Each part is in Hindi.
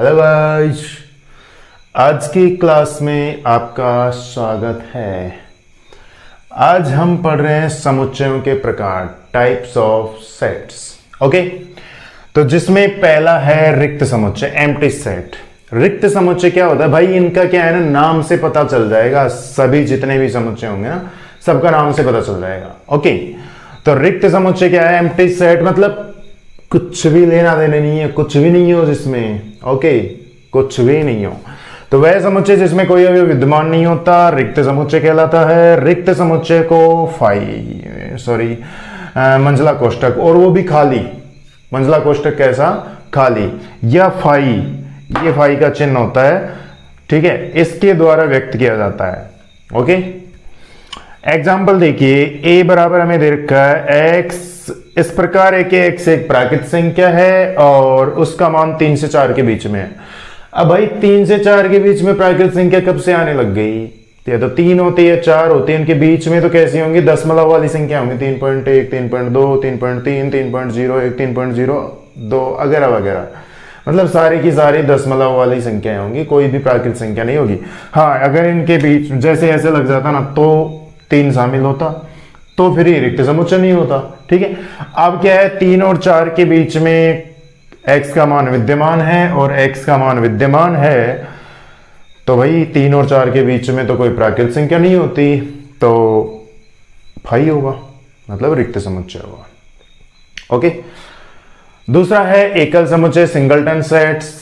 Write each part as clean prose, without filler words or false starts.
हेलो गाइस, आज की क्लास में आपका स्वागत है। आज हम पढ़ रहे हैं समुच्चयों के प्रकार, टाइप्स ऑफ सेट्स। ओके, तो जिसमें पहला है रिक्त समुच्चय, एम्प्टी सेट। रिक्त समुच्चय क्या होता है भाई? इनका क्या है ना, नाम से पता चल जाएगा। सभी जितने भी समुच्चय होंगे ना, सबका नाम से पता चल जाएगा। ओके, तो रिक्त समुच्चय क्या है? एम्प्टी सेट मतलब कुछ भी लेना देना नहीं है, कुछ भी नहीं हो जिसमें। ओके, कुछ भी नहीं हो, तो वह समुच्चय जिसमें कोई अवयव विद्यमान नहीं होता रिक्त समुच्चय कहलाता है। रिक्त समुच्चय को मंझला कोष्ठक, और वो भी खाली। मंझला कोष्ठक कैसा? खाली। या फाई, ये फाई का चिन्ह होता है, ठीक है, इसके द्वारा व्यक्त किया जाता है। ओके, एग्जाम्पल देखिए, a बराबर हमें दे रखा है x। इस प्रकार है कि x एक प्राकृत संख्या है और उसका मान 3 से 4 के बीच में है। अब भाई 3 से 4 के बीच में प्राकृत संख्या कब से आने लग गई? तो 3 होती है, 4 होती है, इनके बीच में तो कैसी होंगी? दशमलव वाली संख्या होंगी। 3.1, 3.2, 3.3, 3.01, 3.02 वगैरह वगैरह, मतलब सारी की सारी दशमलव वाली संख्याएं होंगी, कोई भी प्राकृत संख्या नहीं होगी। हाँ, अगर इनके बीच जैसे ऐसे लग जाता ना तो 3 शामिल होता, तो फिर ये रिक्त समुच्चय नहीं होता। ठीक है, अब क्या है, 3 और 4 के बीच में x का मान विद्यमान है और x का मान विद्यमान है, तो भाई 3 और 4 के बीच में तो कोई प्राकृत संख्या नहीं होती, तो फाई होगा, मतलब रिक्त समुच्चय होगा। ओके, दूसरा है एकल समुच्चय, सिंगलटन सेट्स।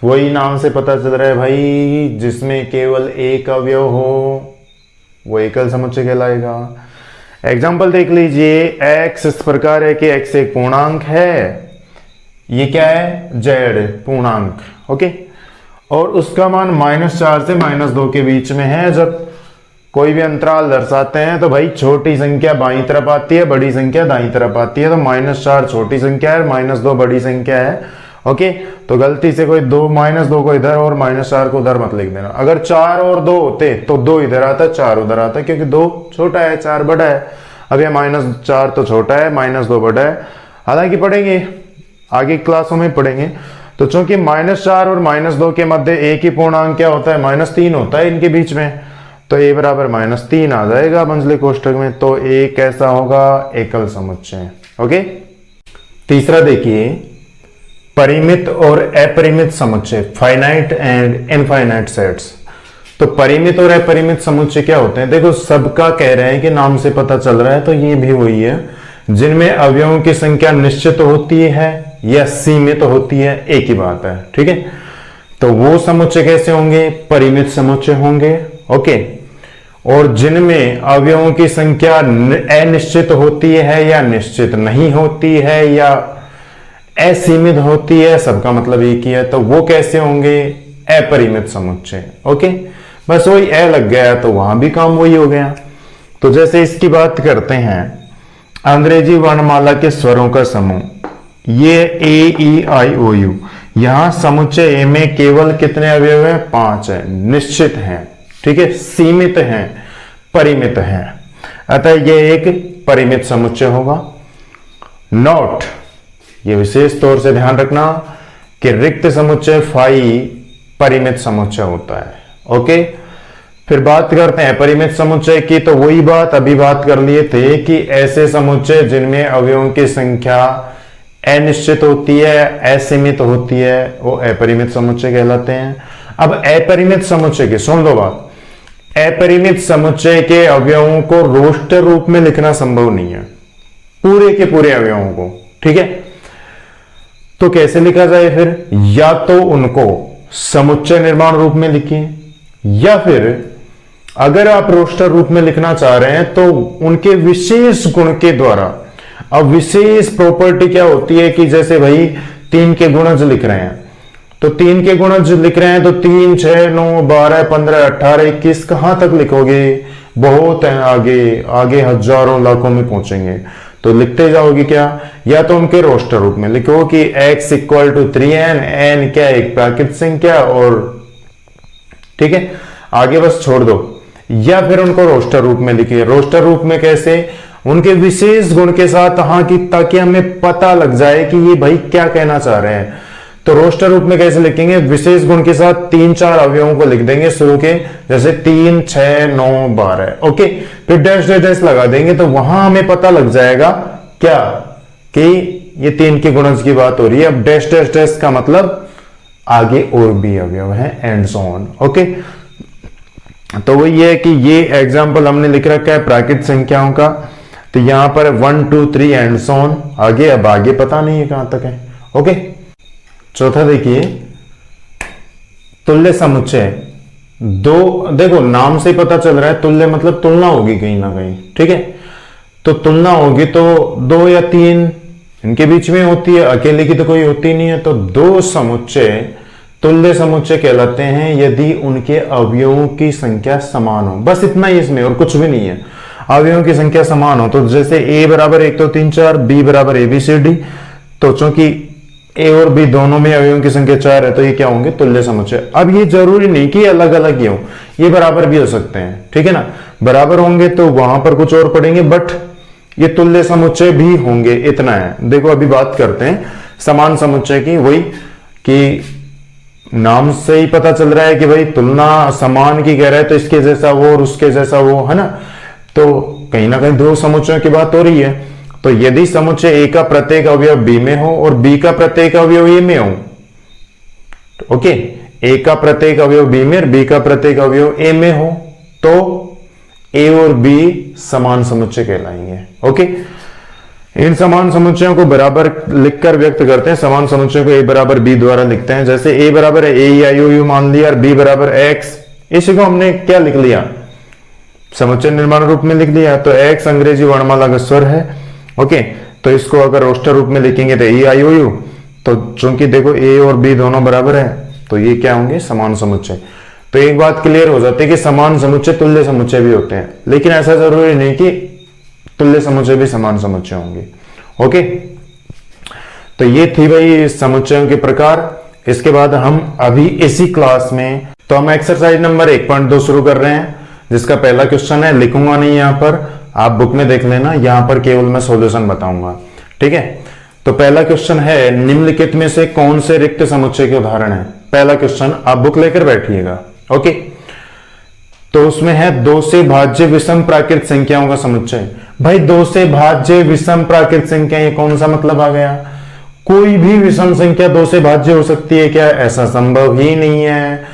वही नाम से पता चल रहा है भाई, जिसमें केवल एक अवयव हो वो एकल समुच्चय कहलाएगा। एग्जाम्पल देख लीजिए, x इस प्रकार है कि x एक पूर्णांक है, ये क्या है? z पूर्णांक। ओके, और उसका मान -4 से -2 के बीच में है। जब कोई भी अंतराल दर्शाते हैं तो भाई छोटी संख्या बाईं तरफ आती है, बड़ी संख्या दाईं तरफ आती है। तो -4 छोटी संख्या है, -2 बड़ी संख्या है। ओके, तो गलती से कोई -2 को इधर और -4 को उधर मत लिख देना। अगर 4 और 2 होते तो 2 इधर आता, 4 उधर आता, क्योंकि 2 छोटा है, 4 बड़ा है। अब ये -4 तो छोटा है, -2 बड़ा है। हालांकि पढ़ेंगे आगे क्लासों में पढ़ेंगे। तो चूंकि -4 और -2 के मध्य एक ही पूर्णांक क्या होता है? -3 होता है इनके बीच में, तो a बराबर -3 आ जाएगा मंझले कोष्ठक में। तो a कैसा होगा? एकल समुच्चय। ओके, तीसरा देखिए, परिमित और अपरिमित समुच्चय, फाइनाइट एंड इनफाइनाइट सेट्स। तो परिमित और अपरिमित समुच्चय क्या होते हैं? देखो, सबका कह रहे हैं कि नाम से पता चल रहा है, तो ये भी वही है, जिनमें अवयवों की संख्या निश्चित होती है या सीमित होती है, एक ही बात है। ठीक है, तो वो समुच्चय कैसे होंगे? परिमित समुच्चय होंगे। ओके, और जिनमें अवयवों की संख्या अनिश्चित होती है या निश्चित नहीं होती है या असीमित होती है, सबका मतलब एक ही है, तो वो कैसे होंगे? अपरिमित समुच्चय। ओके, बस वही ए लग गया तो वहां भी काम वही हो गया। तो जैसे इसकी बात करते हैं, अंग्रेजी वर्णमाला के स्वरों का समूह, ये ए ई आई ओ यू। यहां समुच्चय ए में केवल कितने अवयव हैं? 5 है, निश्चित हैं, ठीक है, सीमित हैं, परिमित हैं, अतः यह एक परिमित समुच्चय होगा। नोट, ये विशेष तौर से ध्यान रखना कि रिक्त समुच्चय फाई परिमित समुच्चय होता है। ओके, फिर बात करते हैं परिमित समुच्चय की। तो वही बात अभी बात कर लिए थे कि ऐसे समुच्चय जिनमें अवयवों की संख्या अनिश्चित होती है, असीमित होती है, वो अपरिमित समुच्चय कहलाते हैं। अब अपरिमित समुच्चय की सुन लो बात, अपरिमित समुच्चय के अवयवों को रोस्टर रूप में लिखना संभव नहीं है, पूरे के पूरे अवयवों को। ठीक है, तो कैसे लिखा जाए फिर? या तो उनको समुच्चय निर्माण रूप में लिखिए, या फिर अगर आप रोस्टर रूप में लिखना चाह रहे हैं तो उनके विशेष गुण के द्वारा। अब विशेष प्रॉपर्टी क्या होती है कि जैसे भाई 3 के गुणज लिख रहे हैं, तो 3 के गुणज लिख रहे हैं तो 3, 6, 9, 12, 15, 18, 21 कहां तक लिखोगे? बहुत है, आगे आगे हजारों लाखों में पहुंचेंगे। तो लिखते जाओगे क्या? या तो उनके रोस्टर रूप में लिखो कि x = 3n, n क्या एक प्राकृत संख्या, और ठीक है, आगे बस छोड़ दो। या फिर उनको रोस्टर रूप में लिखिए। रोस्टर रूप में कैसे? उनके विशेष गुण के साथ, हाँ, कि ताकि हमें पता लग जाए कि ये भाई क्या कहना चाह रहे हैं। तो रोस्टर रूप में कैसे लिखेंगे, विशेष गुण के साथ 3-4 अवयवों को लिख देंगे शुरू के, जैसे 3, 6, 9, 12। ओके, फिर डैश डैश डैश लगा देंगे, तो वहां हमें पता लग जाएगा क्या कि ये 3 के गुणज की बात हो रही है। अब डैश डैश डैश का मतलब आगे और भी अवयव है, एंड सो ऑन। ओके, तो वो ये है कि ये एग्जाम्पल हमने लिख रखा है प्राकृत संख्याओं का, तो यहां पर 1, 2, 3 एंड सो ऑन आगे, अब आगे पता नहीं है कहां तक है। ओके, चौथा देखिए तुल्य समुच्चय। दो, देखो नाम से पता चल रहा है तुल्य मतलब तुलना होगी कहीं ना कहीं, ठीक है। तो तुलना होगी तो 2 या 3 इनके बीच में होती है, अकेले की तो कोई होती नहीं है। तो 2 समुच्चय तुल्य समुच्चय कहलाते हैं यदि उनके अवयवों की संख्या समान हो। बस इतना ही इसमें, और कुछ भी नहीं है। अवयवों की संख्या समान हो, तो जैसे a बराबर 1, 2, 3, 4, b बराबर ABCD, तो चूंकि a और b दोनों में अवयवों की संख्या 4 है, तो ये क्या होंगे, तुल्य समुच्चय। अब ये जरूरी नहीं कि अलग अलग ही हो, ये बराबर भी हो सकते हैं, ठीक है ना। बराबर होंगे तो वहां पर कुछ और पढ़ेंगे, बट ये तुल्य समुच्चय भी होंगे, इतना है। देखो अभी बात करते हैं समान समुच्चय की, वही कि नाम से ही पता चल रहा है कि भाई तुलना समान की कह रहा है, तो इसके जैसा वो और उसके जैसा वो, है ना। तो कहीं ना कहीं 2 समुच्चयों की बात हो रही है। तो यदि समुच्चय A का प्रत्येक अवयव B में हो और B का प्रत्येक अवयव A में हो, ओके, A का प्रत्येक अवयव B में और B का प्रत्येक अवयव A में हो, तो A और B समान समुच्चय कहलाएंगे। ओके, इन समान समुच्चयों को बराबर लिखकर व्यक्त करते हैं। समान समुच्चयों को A बराबर B द्वारा लिखते हैं। जैसे A बराबर है AEIOU मान लिया, और B बराबर X, इसी को हमने क्या लिख लिया, समुच्चय निर्माण रूप में लिख लिया। तो X अंग्रेजी वर्णमाला का स्वर है। ओके, तो इसको अगर रोस्टर रूप में लिखेंगे तो AEIOU, तो चूंकि देखो A और B दोनों बराबर है, तो ये क्या होंगे, समान समुच्चय। तो एक बात क्लियर हो जाती है कि समान समुच्चय तुल्य समुच्चय भी होते हैं, लेकिन ऐसा जरूरी नहीं कि तुल्य समुच्चय भी समान समुच्चय होंगे। ओके, तो ये थी भाई समुच्चयों के प्रकार। इसके बाद हम अभी इसी क्लास में, तो हम एक्सरसाइज नंबर 1.2 शुरू कर रहे हैं, जिसका पहला क्वेश्चन है, लिखूंगा नहीं यहां पर, आप बुक में देख लेना, यहां पर केवल मैं सॉल्यूशन बताऊंगा, ठीक है। तो पहला क्वेश्चन है, निम्नलिखित में से कौन से रिक्त समुच्चय के उदाहरण है। पहला क्वेश्चन, आप बुक लेकर बैठिएगा। ओके, तो उसमें है 2 से भाज्य विषम प्राकृत संख्याओं का समुच्चय। भाई 2 से भाज्य विषम प्राकृत संख्या, ये कौन सा मतलब आ गया, कोई भी विषम संख्या 2 से भाज्य हो सकती है क्या, ऐसा संभव ही नहीं है।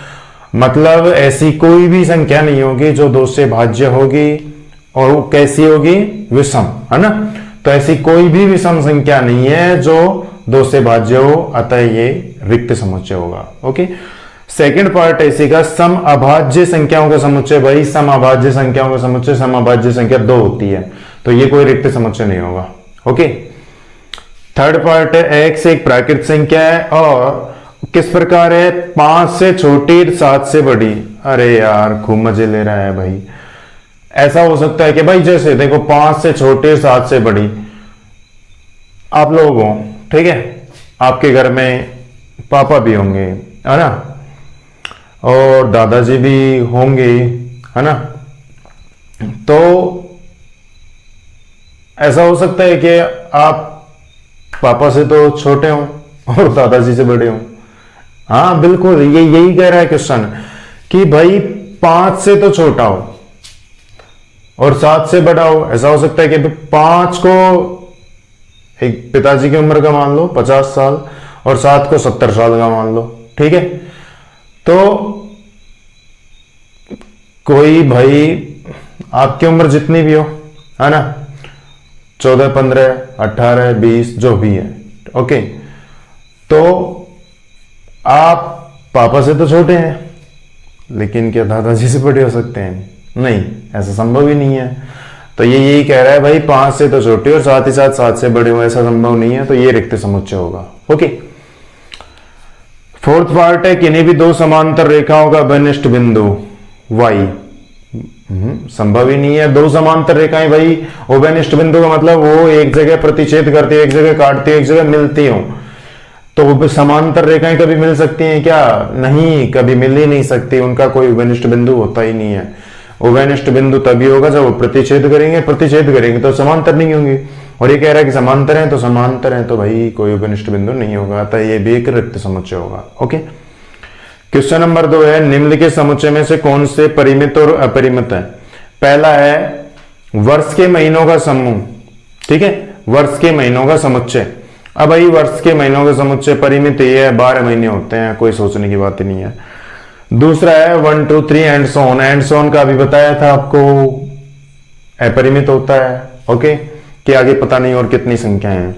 मतलब ऐसी कोई भी संख्या नहीं होगी जो 2 से भाज्य होगी, और वो कैसी होगी, विषम, है ना। तो ऐसी कोई भी विषम संख्या नहीं है जो 2 से भाज्य हो, अतः ये रिक्त समुच्चय होगा। ओके, सेकंड पार्ट है इसी का, सम अभाज्य संख्याओं का समुच्चय। भाई सम अभाज्य संख्याओं का समुच्चय, सम अभाज्य संख्या 2 होती है, तो ये कोई रिक्त समुच्चय नहीं होगा। ओके, थर्ड पार्ट है, x एक प्राकृत संख्या है और किस प्रकार है, 5 से छोटी 7 से बड़ी। अरे यार खूब मजे ले रहा है भाई। ऐसा हो सकता है कि भाई जैसे देखो 5 से छोटे 7 से बड़ी, आप लोग हो, ठीक है, आपके घर में पापा भी होंगे, है ना, और दादाजी भी होंगे, है ना। तो ऐसा हो सकता है कि आप पापा से तो छोटे हो और दादाजी से बड़े हो। हाँ बिल्कुल, ये यही कह रहा है क्वेश्चन कि भाई 5 से तो छोटा हो और 7 से बड़ा हो। ऐसा हो सकता है कि 5 को एक पिताजी की उम्र का मान लो 50 साल और 7 को 70 साल का मान लो, ठीक है। तो कोई भाई आपकी उम्र जितनी भी हो, है ना, 14, 15, 18, 20 जो भी है, ओके, तो आप पापा से तो छोटे हैं, लेकिन क्या दादाजी से बड़े हो सकते हैं? नहीं, ऐसा संभव ही नहीं है। तो ये यही कह रहा है भाई 5 से तो छोटे और साथ ही साथ 7 से बड़े हो, ऐसा संभव नहीं है। तो ये रिक्त समुच्चय होगा। ओके, फोर्थ पार्ट है, किन्हीं भी 2 समांतर रेखाओं का अभिनिष्ट बिंदु y, संभव ही नहीं है। 2 समांतर रेखाएं भाई, उभयनिष्ठ बिंदु का मतलब वो एक जगह प्रतिच्छेद करती है, एक जगह काटती है, एक जगह मिलती हो। तो समांतर रेखाएं कभी मिल सकती हैं क्या? नहीं, कभी मिल ही नहीं सकती, उनका कोई उभयनिष्ठ बिंदु होता ही नहीं है। उभयनिष्ठ बिंदु तभी होगा जब वो प्रतिच्छेद करेंगे तो समांतर नहीं होंगे। और ये कह रहा है कि समांतर है, तो समांतर है तो भाई कोई उपनिष्ठ बिंदु नहीं होगा, अतः ये भी एक रिक्त समुच्चय होगा। ओके, क्वेश्चन नंबर 2 है, निम्नलिखित समुच्चय में से कौन से परिमित और अपरिमित है? पहला है वर्ष के महीनों का समूह, ठीक है, वर्ष के महीनों का समुच्चय। अब भाई वर्ष के महीनों का समुच्चय परिमित ये है, 12 महीने होते हैं, कोई सोचने की बात ही नहीं है। दूसरा है 1 2 3 एंड सोन का अभी बताया था आपको, अपरिमित होता है। ओके, कि आगे पता नहीं और कितनी संख्या है।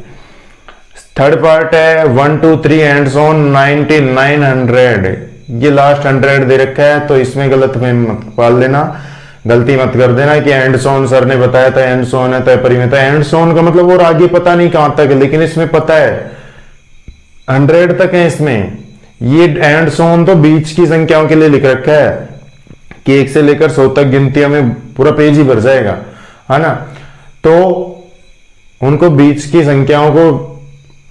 थर्ड पार्ट है 1 2 3 एंड सोन 9900, ये लास्ट 100 दे रखा है, तो इसमें गलत में मत पाल लेना, गलती मत कर देना कि एंड सोन सर ने बताया था एंड सोन है तो परिमित है। एंड सोन का मतलब और आगे पता नहीं कहां तक है, लेकिन इसमें पता है 100 तक है इसमें। ये एंड सोन तो बीच की संख्याओं के लिए लिख रखा है कि 1 से लेकर 100 तक गिनती, हमें पूरा पेज ही भर जाएगा, है ना। तो उनको बीच की संख्याओं को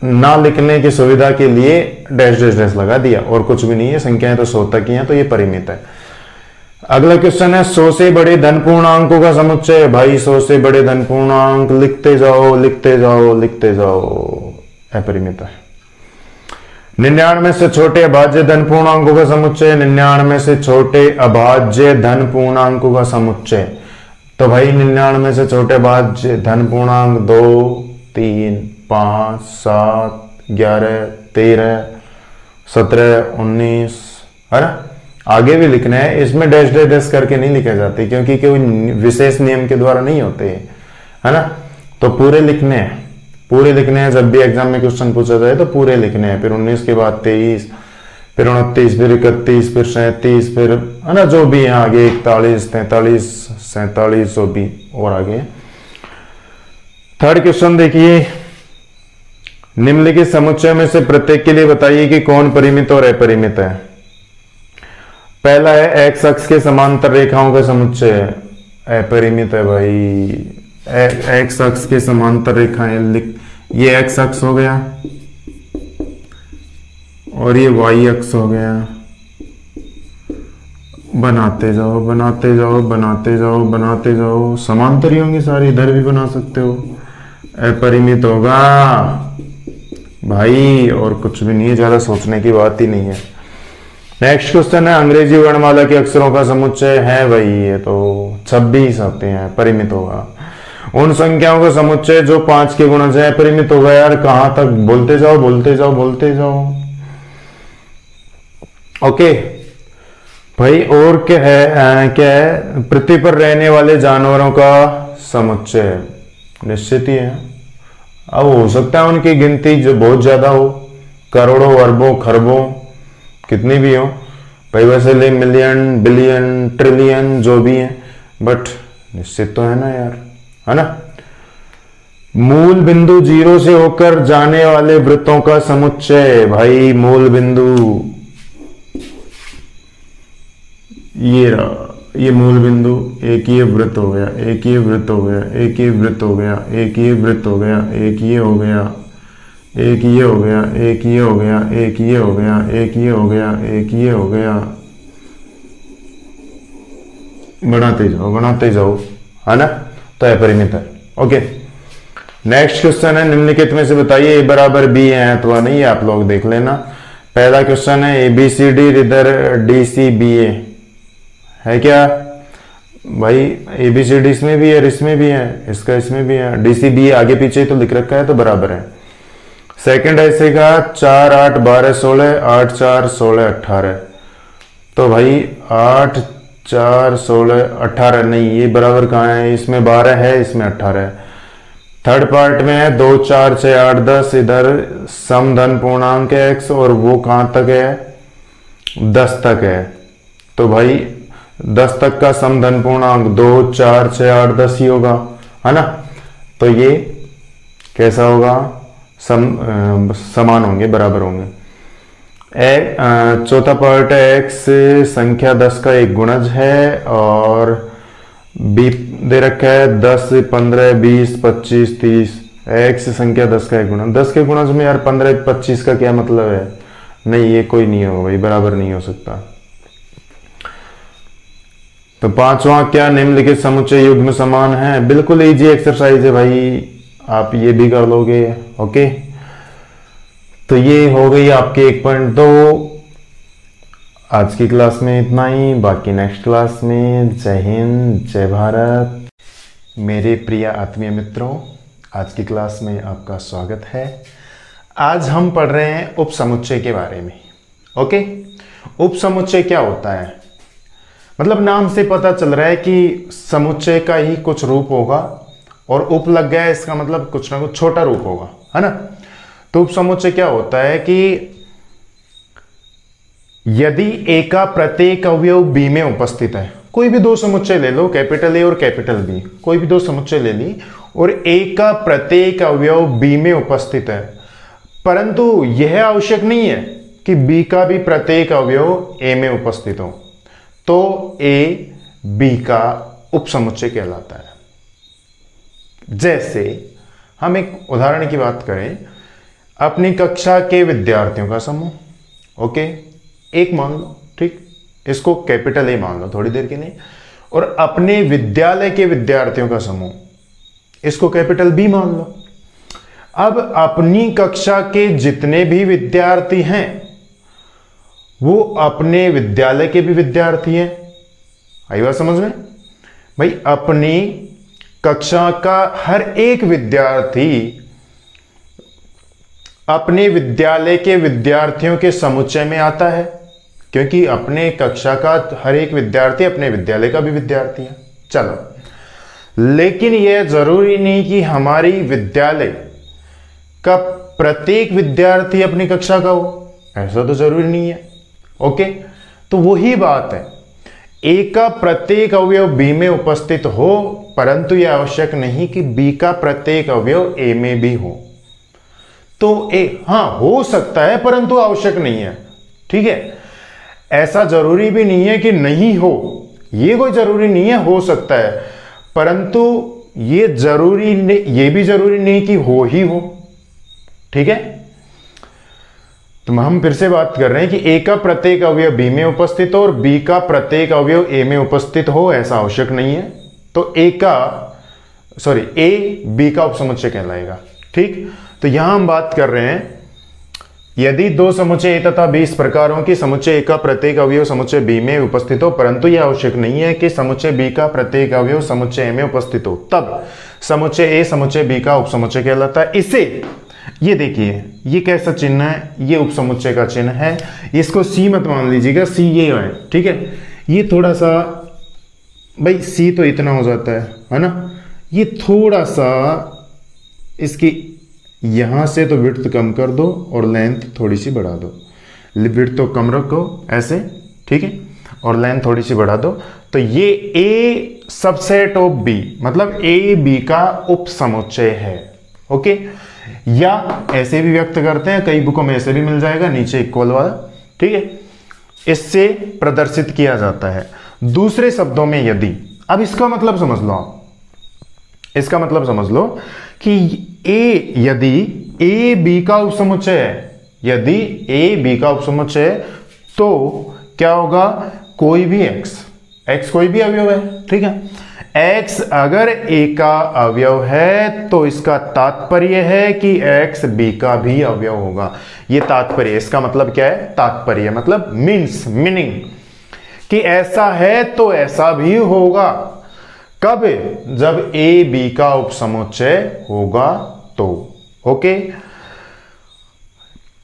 ना लिखने की सुविधा के लिए डैश डैश डैश लगा दिया, और कुछ भी नहीं है, संख्याएं तो 100 तक ही हैं, तो ये परिमित है। अगला क्वेश्चन है 100 से बड़े धन पूर्णांकों का समुच्चय। भाई 100 से बड़े धन पूर्णांक लिखते जाओ लिखते जाओ लिखते जाओ, अपरिमित है। 99 से छोटे अभाज्य धन पूर्णांकों का समुच्चय, 99 से छोटे अभाज्य धन पूर्णांकों का समुच्चय। तो भाई 99 से छोटे अभाज्य धन पूर्णांक 2 3 5 7 11 13 17 19, है ना। आगे भी लिखना है, इसमें डैश डैश डैश करके नहीं लिखे जाते, क्योंकि कोई विशेष नियम के द्वारा नहीं होते, है ना। तो पूरे लिखने हैं, पूरे लिखने हैं, जब भी एग्जाम में क्वेश्चन पूछा जाए तो पूरे लिखने हैं। फिर 19 के बाद 23, फिर 29, फिर 31, फिर 37, फिर, है ना, जो भी है आगे 41 43 47, जो भी और आगे। थर्ड क्वेश्चन देखिए, निम्नलिखित समुच्चय में से प्रत्येक के लिए बताइए कि कौन परिमित और अपरिमित है। पहला है एक्स अक्ष के समांतर रेखाओं का समुच्चय, अपरिमित है भाई। एक्स अक्ष के समांतर रेखाएं, ये एक्स अक्ष हो गया और ये वाई अक्ष हो गया। बनाते जाओ बनाते जाओ बनाते जाओ बनाते जाओ, समांतर ही होंगे सारे, इधर भी बना सकते हो, अपरिमित होगा भाई, और कुछ भी नहीं है, ज्यादा सोचने की बात ही नहीं है। नेक्स्ट क्वेश्चन है अंग्रेजी वर्णमाला के अक्षरों का समुच्चय है भाई, ये तो 26 आते हैं, परिमित होगा। उन संख्याओं का समुच्चय जो 5 के गुणज है, परिमित होगा। यार कहां तक बोलते जाओ बोलते जाओ बोलते जाओ। ओके भाई, और क्या है पृथ्वी पर रहने वाले जानवरों का समुच्चय, निश्चित ही है। अब हो सकता है उनकी गिनती जो बहुत ज्यादा हो, करोड़ों अरबों खरबों, कितनी भी हो भाई, वैसे ले मिलियन बिलियन ट्रिलियन जो भी है, बट निश्चित तो है ना यार, है ना। मूल बिंदु 0 से होकर जाने वाले वृत्तों का समुच्चय, भाई मूल बिंदु ये रहा, ये मूल बिंदु, एक ये वृत्त हो गया, एक ये वृत्त हो गया, एक ये वृत्त हो गया, एक ये वृत्त हो गया, एक ये हो गया, एक ये हो गया, एक ये हो गया, एक ये हो गया, एक ये हो गया, एक ये हो गया, बनाते जाओ, है ना। तो अपरिमित है। ओके, नेक्स्ट क्वेश्चन है निम्नलिखित में से बताइए ए बराबर बी है अथवा नहीं, आप लोग देख लेना। पहला क्वेश्चन है ABCD इधर DCBA है क्या भाई? ABCD इसमें भी है, इसमें भी है, इसका इसमें भी है, DCBA आगे पीछे तो लिख रखा है, तो बराबर है। सेकंड ऐसे का 4 8 12 16 8 4 16 18, तो भाई 8 4 16 18 नहीं, ये बराबर कहाँ है? इसमें 12 है, इसमें 18 है। थर्ड पार्ट में है 2 4 6 8 10, इधर समधन पूर्णांक है x, और वो कहां तक है? 10 तक है। तो भाई 10 तक का समधन पूर्णांक 2 4 6 8 10 ही होगा, है ना। तो ये कैसा होगा? समान होंगे, बराबर होंगे। चौथा पार्ट है x संख्या 10 का एक गुणज है, और b दे रखा है 10 15 20 25 30, x संख्या 10 का एक गुणज। 10 के गुणज में यार 15 25 का क्या मतलब है? नहीं, ये कोई नहीं होगा भाई, बराबर नहीं हो सकता। तो पांचवा, क्या निम्नलिखित समुच्चय युग्म समान है? बिल्कुल इजी एक्सरसाइज है भाई, आप ये भी कर लोगे। ओके, तो ये हो गई आपके 1.2। आज की क्लास में इतना ही, बाकी नेक्स्ट क्लास में। जय हिंद, जय भारत। मेरे प्रिय आत्मीय मित्रों, आज की क्लास में आपका स्वागत है। आज हम पढ़ रहे हैं उपसमुच्चय के बारे में। ओके, उपसमुच्चय क्या होता है? मतलब नाम से पता चल रहा है कि समुच्चय का ही कुछ रूप होगा, और उप लग गया, इसका मतलब कुछ ना कुछ छोटा रूप होगा, है ना। तो उपसमुच्चय क्या होता है कि यदि ए का प्रत्येक अवयव बी में उपस्थित है, कोई भी दो समुच्चय ले लो, कैपिटल ए और कैपिटल बी, कोई भी दो समुच्चय ले ली, और ए का प्रत्येक अवयव बी में उपस्थित है, परंतु यह आवश्यक नहीं है कि बी का भी प्रत्येक अवयव ए में उपस्थित हो, तो ए बी का उपसमुच्चय कहलाता है। जैसे हम एक उदाहरण की बात करें, अपनी कक्षा के विद्यार्थियों का समूह, ओके, एक मान लो, ठीक, इसको कैपिटल ए मान लो थोड़ी देर के लिए, और अपने विद्यालय के विद्यार्थियों का समूह, इसको कैपिटल बी मान लो। अब अपनी कक्षा के जितने भी विद्यार्थी हैं वो अपने विद्यालय के भी विद्यार्थी हैं। आई बात समझ में भाई? अपनी कक्षा का हर एक विद्यार्थी अपने विद्यालय के विद्यार्थियों के समुच्चय में आता है, क्योंकि अपने कक्षा का हर एक विद्यार्थी अपने विद्यालय का भी विद्यार्थी है। चलो, लेकिन यह जरूरी नहीं कि हमारी विद्यालय का प्रत्येक विद्यार्थी अपनी कक्षा का हो, ऐसा तो जरूरी नहीं है। ओके, तो वही बात है, ए का प्रत्येक अवयव बी में उपस्थित हो, परंतु यह आवश्यक नहीं कि बी का प्रत्येक अवयव ए में भी हो। तो ए हां हो सकता है, परंतु आवश्यक नहीं है, ठीक है। ऐसा जरूरी भी नहीं है कि नहीं हो, ये कोई जरूरी नहीं है, हो सकता है, परंतु ये भी जरूरी नहीं कि हो ही हो, ठीक है। तो हम फिर से बात कर रहे हैं कि ए का प्रत्येक अवयव बी में उपस्थित हो और बी का प्रत्येक अवयव ए में उपस्थित हो, ऐसा आवश्यक नहीं है। तो ए बी का उपसमुच्चय कहलाएगा, ठीक। तो यहां हम बात कर रहे हैं, यदि दो समुच्चय ए तथा बी इस प्रकारों की समुच्चय ए का प्रत्येक अवयव समुच्चय बी में उपस्थित हो, परंतु यह आवश्यक नहीं है कि समुच्चय बी का प्रत्येक अवयव समुच्चय ए में उपस्थित हो, तब समुच्चय ए समुच्चय बी का उपसमुच्चय कहलाता है। इसे ये देखिए, ये कैसा चिन्ह है, ये उपसमुच्चय का चिन्ह है। इसको सी मत मान लीजिएगा, सी ये है, ठीक है। ये थोड़ा सा भाई, सी तो इतना हो जाता है ना, ये थोड़ा सा इसकी यहां से तो विड्थ कम कर दो और लेंथ थोड़ी सी बढ़ा दो। विड्थ तो कम रखो ऐसे, ठीक है, और लेंथ थोड़ी सी बढ़ा दो। तो ये ए सबसेट ऑफ बी, मतलब ए बी का उपसमुच्चय है। ओके, या ऐसे भी व्यक्त करते हैं, कई बुकों में ऐसे भी मिल जाएगा, नीचे इक्वल वाला, ठीक है। इससे प्रदर्शित किया जाता है। दूसरे शब्दों में यदि, अब इसका मतलब समझ लो आप, इसका मतलब समझ लो कि यदि ए बी का उपसमुच्चय है, यदि ए बी का उपसमुच्चय है, तो क्या होगा, कोई भी एक्स कोई भी अवयव है, ठीक है। x अगर a का अवयव है तो इसका तात्पर्य है कि x b का भी अवयव होगा। ये तात्पर्य, इसका मतलब क्या है, तात्पर्य मतलब मीनिंग, कि ऐसा है तो ऐसा भी होगा। कब? जब a b का उपसमुच्चय होगा तो। ओके,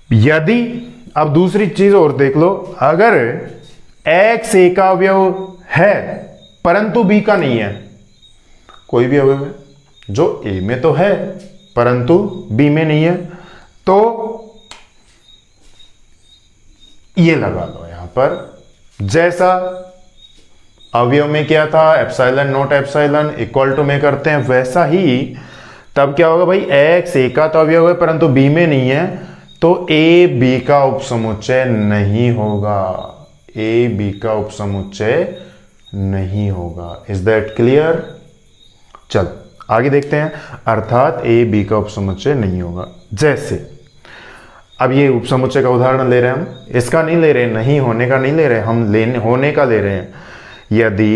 यदि, अब दूसरी चीज और देख लो, अगर x a का अवयव है परंतु बी का नहीं है, कोई भी अवयव है जो ए में तो है परंतु बी में नहीं है, तो ये लगा लो यहां पर, जैसा अवयव में क्या था, epsilon not epsilon equal to में करते हैं, वैसा ही तब क्या होगा भाई, एक्स ए का तो अवयव है परंतु बी में नहीं है, तो ए बी का उपसमुच्चय नहीं होगा, ए बी का उपसमुच्चय नहीं होगा। Is that clear? चल आगे देखते हैं, अर्थात ए बी का उपसमुच्चय नहीं होगा। जैसे अब ये उपसमुच्चय का उदाहरण ले रहे हैं हम, इसका नहीं ले रहे, नहीं होने का नहीं ले रहे हम, होने का ले रहे हैं। यदि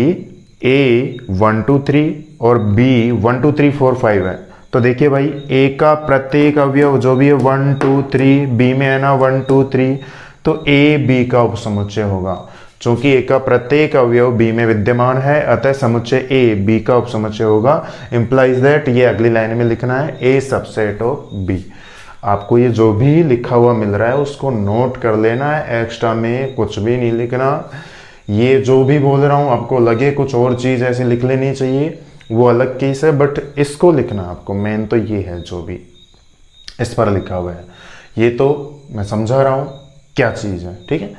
a 1 2 3 और b 1 2 3 4 5 है, तो देखिए भाई ए का प्रत्येक अवयव जो भी है 1 2 3, बी में है ना 1 2 3, तो ए बी का उपसमुच्चय होगा। चूंकि ए का प्रत्येक अवयव बी में विद्यमान है, अतः समुच्चय ए बी का उपसमुच्चय होगा। इंप्लाइज दैट, ये अगली लाइन में लिखना है, ए सबसेट ऑफ बी। आपको ये जो भी लिखा हुआ मिल रहा है उसको नोट कर लेना है, एक्स्ट्रा में कुछ भी नहीं लिखना। ये जो भी बोल रहा हूँ आपको लगे कुछ और चीज़ ऐसी लिख लेनी चाहिए, वो अलग केस है, बट इसको लिखना आपको, मेन तो ये है जो भी इस पर लिखा हुआ है, ये तो मैं समझा रहा हूँ क्या चीज़ है, ठीक है।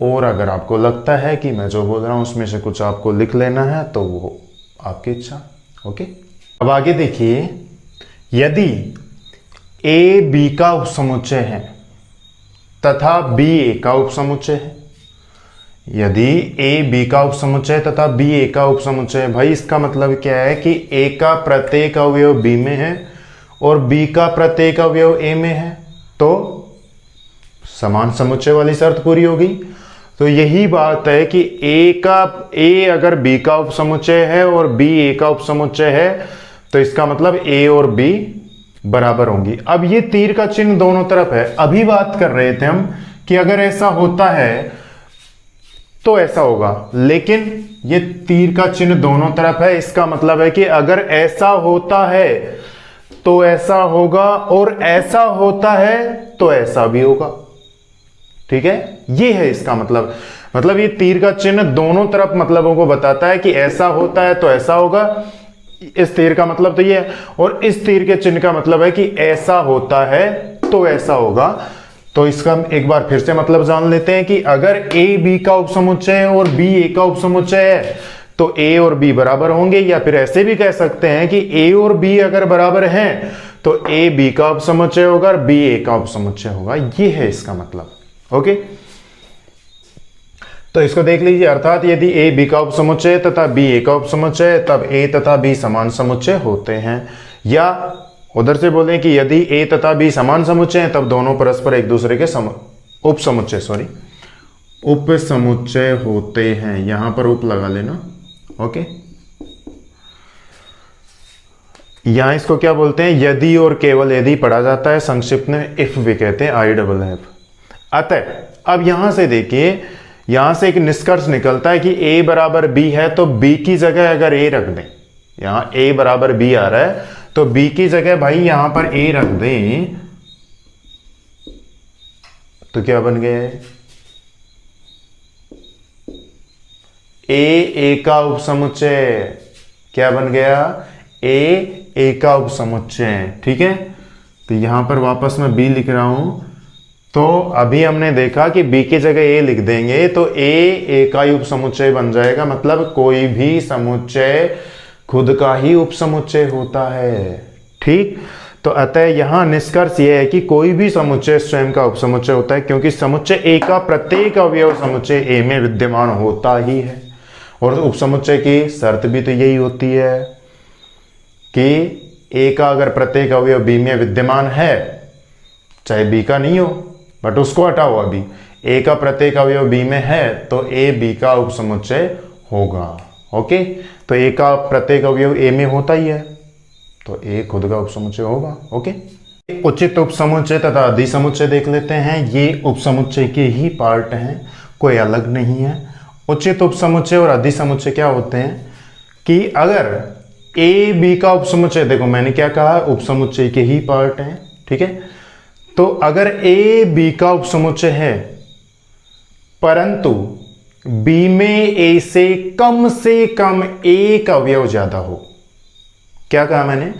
और अगर आपको लगता है कि मैं जो बोल रहा हूँ उसमें से कुछ आपको लिख लेना है तो वो आपकी इच्छा। ओके, अब आगे देखिए, यदि ए बी का उपसमुच्चय है तथा बी ए का उपसमुच्चय है, यदि ए बी का उपसमुच्चय तथा बी ए का उपसमुच्चय है, भाई इसका मतलब क्या है कि ए का प्रत्येक अवयव बी में है और बी का प्रत्येक अवयव ए में है, तो समान समुच्चय वाली शर्त पूरी होगी। तो यही बात है कि ए अगर बी का उपसमुच्चय है और बी ए का उपसमुच्चय है, तो इसका मतलब ए और बी बराबर होंगी। अब ये तीर का चिन्ह दोनों तरफ है। अभी बात कर रहे थे हम कि अगर ऐसा होता है तो ऐसा होगा, लेकिन ये तीर का चिन्ह दोनों तरफ है, इसका मतलब है कि अगर ऐसा होता है तो ऐसा होगा और ऐसा होता है तो ऐसा भी होगा, ठीक है। ये है इसका मतलब ये तीर का चिन्ह दोनों तरफ मतलबों को बताता है कि ऐसा होता है तो ऐसा होगा। इस तीर का मतलब तो ये है, और इस तीर के चिन्ह का मतलब है कि ऐसा होता है तो ऐसा होगा। तो इसका एक बार फिर से मतलब जान लेते हैं कि अगर ए बी का उपसमुच्चय है और बी ए का उपसमुच्चय है तो ए और बी बराबर होंगे, या फिर ऐसे भी कह सकते हैं कि ए और बी अगर बराबर हैं तो ए बी का उपसमुच्चय होगा और बी ए का उपसमुच्चय होगा। ये है इसका मतलब। ओके, तो इसको देख लीजिए, अर्थात यदि ए बी का उपसमुच्चय तथा बी ए का उपसमुच्चय है तब ए तथा बी समान समुच्चय होते हैं। या उधर से बोलें कि यदि ए तथा बी समान समुच्चय हैं तब दोनों परस्पर एक दूसरे के उपसमुच्चय होते हैं। यहां पर उप लगा लेना। ओके, यहां इसको क्या बोलते हैं, यदि और केवल यदि पढ़ा जाता है, संक्षिप्त में इफ भी कहते हैं, IFF। अतः अब यहां से देखिए, यहां से एक निष्कर्ष निकलता है कि a बराबर b है तो b की जगह अगर a रख दें, यहां a बराबर b आ रहा है तो b की जगह भाई यहां पर a रख दें तो क्या बन गया है, a का उपसमुच्चय। क्या बन गया, a का उपसमुच्चय, ठीक है। तो यहां पर वापस मैं b लिख रहा हूं, तो अभी हमने देखा कि b की जगह a लिख देंगे तो a का ही उपसमुच्चय बन जाएगा। मतलब कोई भी समुच्चय खुद का ही उपसमुच्चय होता है, ठीक। तो अतः यहां निष्कर्ष यह है कि कोई भी समुच्चय स्वयं का उपसमुच्चय होता है, क्योंकि समुच्चय a का प्रत्येक अवयव समुच्चय a में विद्यमान होता ही है। और उपसमुच्चय की शर्त भी तो यही होती है कि a का अगर प्रत्येक अवयव b में विद्यमान है, चाहे b का नहीं हो, बट उसको हटाओ, अभी a का प्रत्येक अवयव b में है तो a b का उपसमुच्चय होगा। ओके, तो a का प्रत्येक अवयव a में होता ही है तो a खुद का उपसमुच्चय होगा। ओके, उचित उपसमुच्चय तथा अधिसमुच्चय देख लेते हैं। ये उपसमुच्चय के ही पार्ट हैं, कोई अलग नहीं है। उचित उपसमुच्चय और अधिसमुच्चय क्या होते हैं कि अगर a b का उपसमुच्चय, देखो मैंने क्या कहा, उपसमुच्चय के ही पार्ट हैं, ठीक है। तो अगर a b का उपसमुच्चय है परंतु b में a से कम एक अवयव ज्यादा हो, क्या कहा मैंने,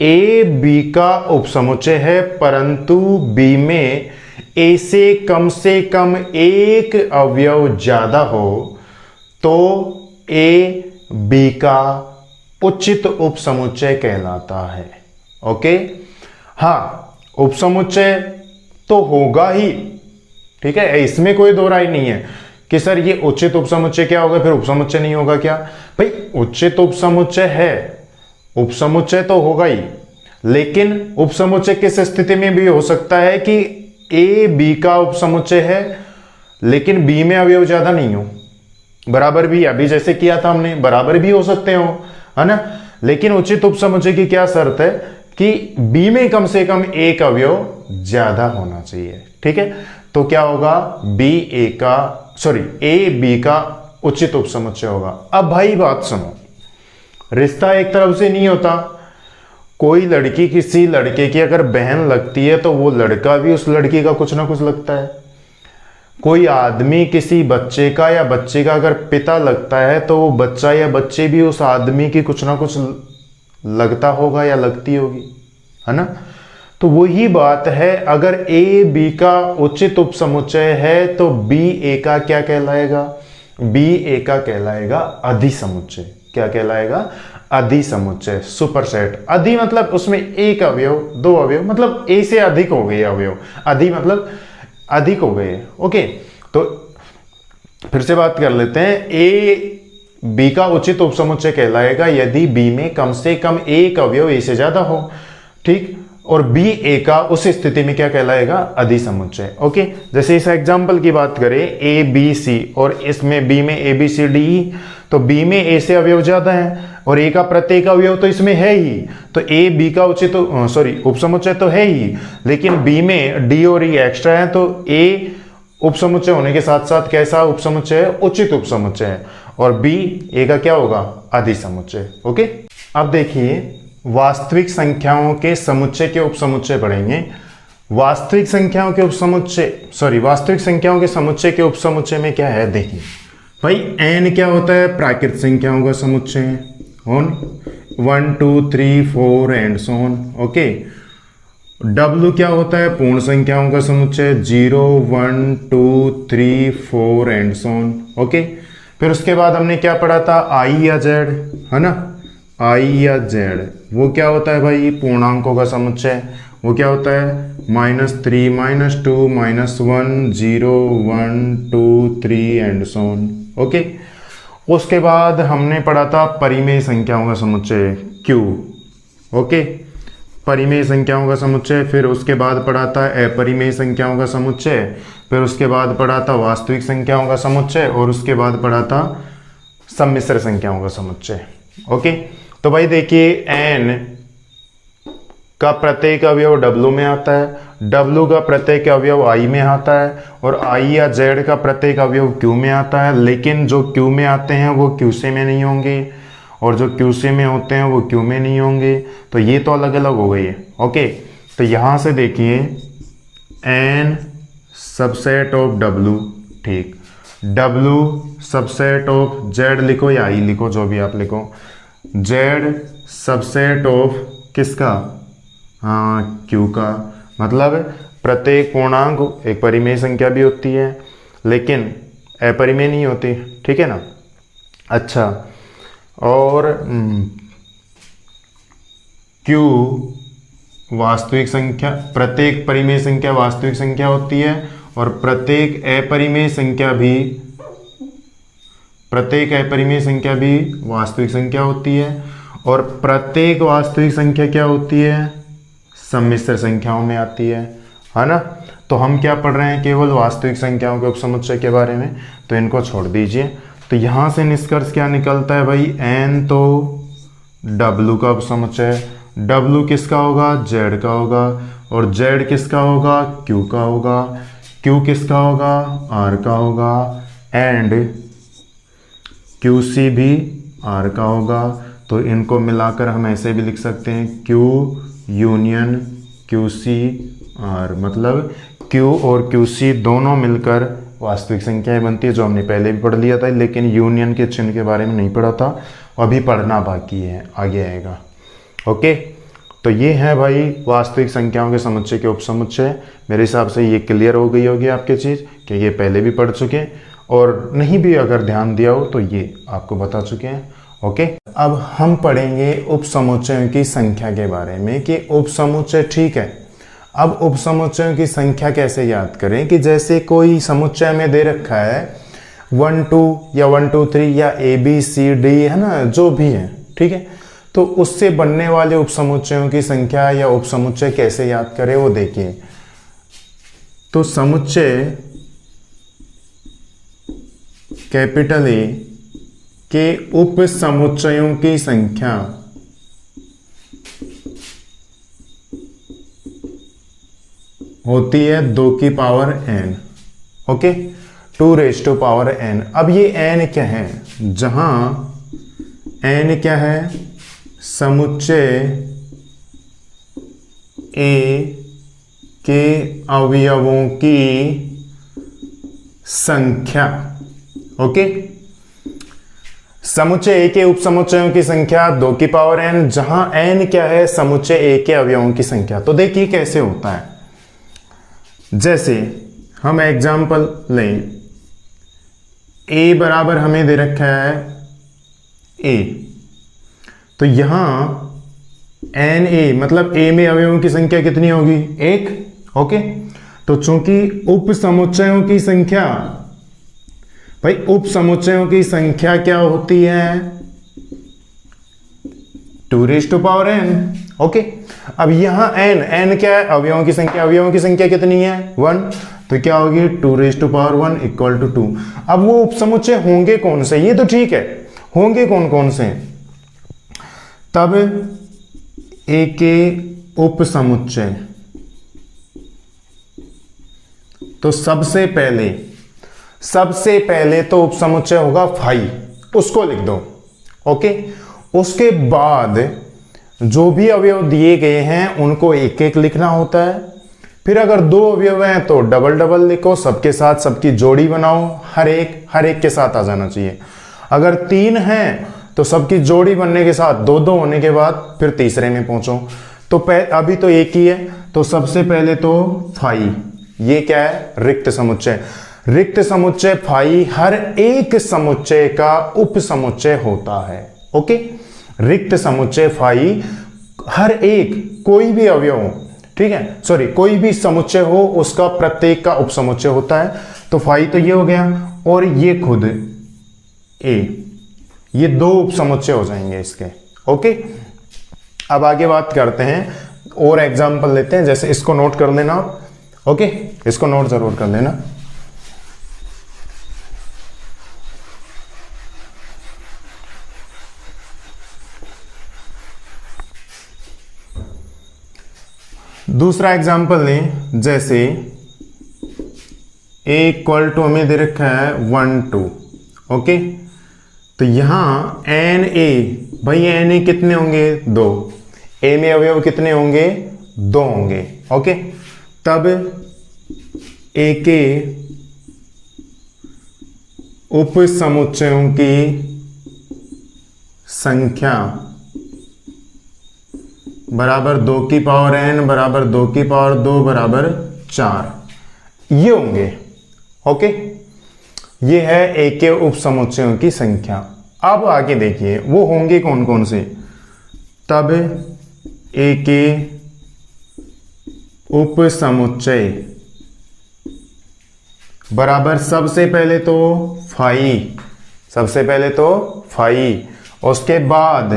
a b का उपसमुच्चय है परंतु b में a से कम एक अवयव ज्यादा हो तो a b का उचित उपसमुच्चय कहलाता है। ओके, हाँ, उपसमुच्चय तो होगा ही, ठीक है, इसमें कोई दो राय नहीं है कि सर ये उचित उपसमुच्चय क्या होगा फिर उपसमुच्चय नहीं होगा क्या। भाई उचित उपसमुच्चय है, उपसमुच्चय तो होगा ही, लेकिन उपसमुच्चय किस स्थिति में भी हो सकता है कि a b का उपसमुच्चय है लेकिन b में अवयव ज्यादा नहीं हो, बराबर भी, अभी जैसे किया था हमने, बराबर भी हो सकते हो, है ना। लेकिन उचित उपसमुच्चय की क्या शर्त है कि बी में कम से कम एक अवयव ज्यादा होना चाहिए। ठीक है, तो क्या होगा, ए बी का उचित उपसमुच्चय होगा। अब भाई बात सुनो, रिश्ता एक तरफ से नहीं होता। कोई लड़की किसी लड़के की अगर बहन लगती है तो वो लड़का भी उस लड़की का कुछ ना कुछ लगता है। कोई आदमी किसी बच्चे का या बच्चे का अगर पिता लगता है तो वो बच्चा या बच्चे भी उस आदमी की कुछ ना कुछ लगता होगा या लगती होगी, है ना। तो वही बात है, अगर ए बी का उचित उपसमुच्चय है तो बी ए का क्या कहलाएगा, बी ए का कहलाएगा अधिसमुच्चय। क्या कहलाएगा, अधिसमुच्चय, सुपरसेट। अधि मतलब उसमें एक अवयव, दो अवयव, मतलब ए से अधिक हो गए अवयव, अधि मतलब अधिक हो गए। ओके, तो फिर से बात कर लेते हैं। ए बी का उचित उपसमुच्चय कहलाएगा यदि बी में कम से कम एक अवयव ए से ज्यादा हो। ठीक, और बी ए का उस स्थिति में क्या कहलाएगा, अधिसमुच्चय। ओके, जैसे इस एग्जांपल की बात करें ए बी सी, और इसमें बी में ए बी सी डी ई, तो बी में ए से अवयव ज्यादा है और ए का प्रत्येक अवयव तो इसमें है ही, तो ए बी का उचित उपसमुच्चय तो है ही, लेकिन बी में डी और ई एक्स्ट्रा है, तो ए उपसमुच्चय होने के साथ साथ कैसा उपसमुच्चय है, उचित उपसमुच्चय है, और बी ए का क्या होगा, अधिसमुच्चय। ओके, अब देखिए वास्तविक संख्याओं के समुच्चय के उपसमुच्चय पढ़ेंगे। वास्तविक संख्याओं के समुच्चय के उपसमुच्चय में क्या है, देखिए भाई n क्या होता है, प्राकृत संख्याओं का समुच्चय, on 1 2 3 4 and so on. Okay, w क्या होता है, पूर्ण संख्याओं का समुच्चय, 0 1 2 3 4 एंड सो ऑन। ओके, फिर उसके बाद हमने क्या पढ़ा था, i या z, है ना, i या z, वो क्या होता है भाई, पूर्णांकों का समुच्चय, वो क्या होता है, -3 -2 -1 0 1 2 3 एंड सो ऑन। ओके, उसके बाद हमने पढ़ा था परिमेय संख्याओं का समुच्चय, q। ओके, परिमेय संख्याओं का समुच्चय, फिर उसके बाद पढ़ा था अपरिमेय संख्याओं का समुच्चय, फिर उसके बाद पढ़ा था वास्तविक संख्याओं का समुच्चय, और उसके बाद पढ़ा था सम्मिश्र संख्याओं का समुच्चय। ओके, तो भाई देखिए n का प्रत्येक अवयव w में आता है, w का प्रत्येक अवयव i में आता है, और i या z का प्रत्येक अवयव q में आता है, लेकिन जो q में आते हैं वो qc में नहीं होंगे, और जो qc में होते हैं वो q में नहीं होंगे, तो ये तो अलग अलग हो गई है। ओके, तो यहाँ से देखिए n सबसेट ऑफ w, ठीक, w सबसेट ऑफ z लिखो या i लिखो, जो भी आप लिखो, z सबसेट ऑफ किसका, हाँ q का, मतलब प्रत्येक पूर्णांक एक परिमेय संख्या भी होती है लेकिन अपरिमेय नहीं होती, ठीक है ना। अच्छा, और q वास्तविक संख्या, प्रत्येक परिमेय संख्या वास्तविक संख्या होती है, और प्रत्येक अपरिमेय संख्या भी वास्तविक संख्या होती है, और प्रत्येक वास्तविक संख्या क्या होती है, सम्मिश्र संख्याओं में आती है ना। तो हम क्या पढ़ रहे हैं, केवल वास्तविक संख्याओं के उपसमुच्चय के बारे में, तो इनको छोड़ दीजिए। तो यहाँ से निष्कर्ष क्या निकलता है भाई, n तो w का उपसमुच्चय, w किसका होगा, z का होगा, और z किसका होगा, q का होगा, q किसका होगा, r का होगा, एंड qc भी r का होगा। तो इनको मिलाकर हम ऐसे भी लिख सकते हैं, q यूनियन qc r, मतलब q और qc दोनों मिलकर वास्तविक संख्याएं बनती है, जो हमने पहले भी पढ़ लिया था, लेकिन यूनियन के चिन्ह के बारे में नहीं पढ़ा था, अभी पढ़ना बाकी है, आगे आएगा। ओके, तो ये है भाई वास्तविक संख्याओं के समुच्चय के उपसमुच्चय। मेरे हिसाब से ये क्लियर हो गई होगी आपकी चीज़, कि ये पहले भी पढ़ चुके हैं, और नहीं भी अगर ध्यान दिया हो तो ये आपको बता चुके हैं। ओके, अब हम पढ़ेंगे उपसमुच्चयों की संख्या के बारे में, कि उपसमुच्चय, ठीक है। अब उपसमुच्चयों की संख्या कैसे याद करें, कि जैसे कोई समुच्चय में दे रखा है 1 2 या 1 2 3 या ABCD, है ना, जो भी है, ठीक है, तो उससे बनने वाले उपसमुच्चयों की संख्या या उपसमुच्चय कैसे याद करें वो देखिए। तो समुच्चय कैपिटल A के उपसमुच्चयों की संख्या होती है 2 की पावर n। Okay, 2⁻n। अब ये n क्या है, जहां n क्या है, समुच्चय a के अवयवों की संख्या। ओके, समुच्चय a के उपसमुच्चयों की संख्या 2 की पावर n, जहां n क्या है, समुच्चय a के अवयवों की संख्या। तो देखिए कैसे होता है, जैसे हम एग्जाम्पल लें, a बराबर हमें दे रखा है a, तो यहां n a मतलब a में अवयवों की संख्या कितनी होगी, 1। ओके, तो चूंकि उप समुच्चयों की संख्या, भाई उप समुच्चयों की संख्या क्या होती है, 2⁻n। ओके, अब यहां n क्या है, अवयवों की संख्या, अवयवों की संख्या कितनी है, 1, तो क्या होगी 2⁻1 इक्वल टू 2। अब वो उप समुच्चय होंगे कौन से, ये तो ठीक है, होंगे कौन कौन से, तब a के उप समुच्चय, तो सबसे पहले तो उप समुच्चय होगा फाई, उसको लिख दो। ओके, उसके बाद जो भी अवयव दिए गए हैं उनको एक एक लिखना होता है। फिर अगर 2 अवयव हैं तो डबल डबल लिखो, सबके साथ सबकी जोड़ी बनाओ, हर एक के साथ आ जाना चाहिए। अगर 3 हैं तो सबकी जोड़ी बनने के साथ 2-2 होने के बाद फिर तीसरे में पहुंचो। तो अभी तो एक ही है, तो सबसे पहले तो फाई, ये क्या है, रिक्त समुच्चय। रिक्त समुच्चय फाई हर एक समुच्चय का उप समुच्चय होता है। ओके, रिक्त समुच्चय फाई हर एक, कोई भी अवयव हो, ठीक है, सॉरी कोई भी समुच्चय हो उसका प्रत्येक का उप समुच्चय होता है। तो फाई तो ये हो गया, और ये खुद a, ये 2 उप समुच्चय हो जाएंगे इसके। ओके, अब आगे बात करते हैं और एग्जाम्पल लेते हैं, जैसे इसको नोट कर लेना। ओके, इसको नोट जरूर कर लेना। दूसरा एग्जाम्पल लें, जैसे a इक्वल टू हमें दे रखा है 1 2। ओके, तो यहां n a, भाई n a कितने होंगे, 2, a में अवयव कितने होंगे, 2 होंगे। ओके, तब a के उप समुच्चयों की संख्या बराबर 2 की पावर n बराबर 2 की पावर 2 बराबर 4, ये होंगे। ओके, ये है a के उप समुच्चयों की संख्या। अब आगे देखिए वो होंगे कौन कौन से, तब a के उप समुच्चय बराबर सबसे पहले तो फाई, उसके बाद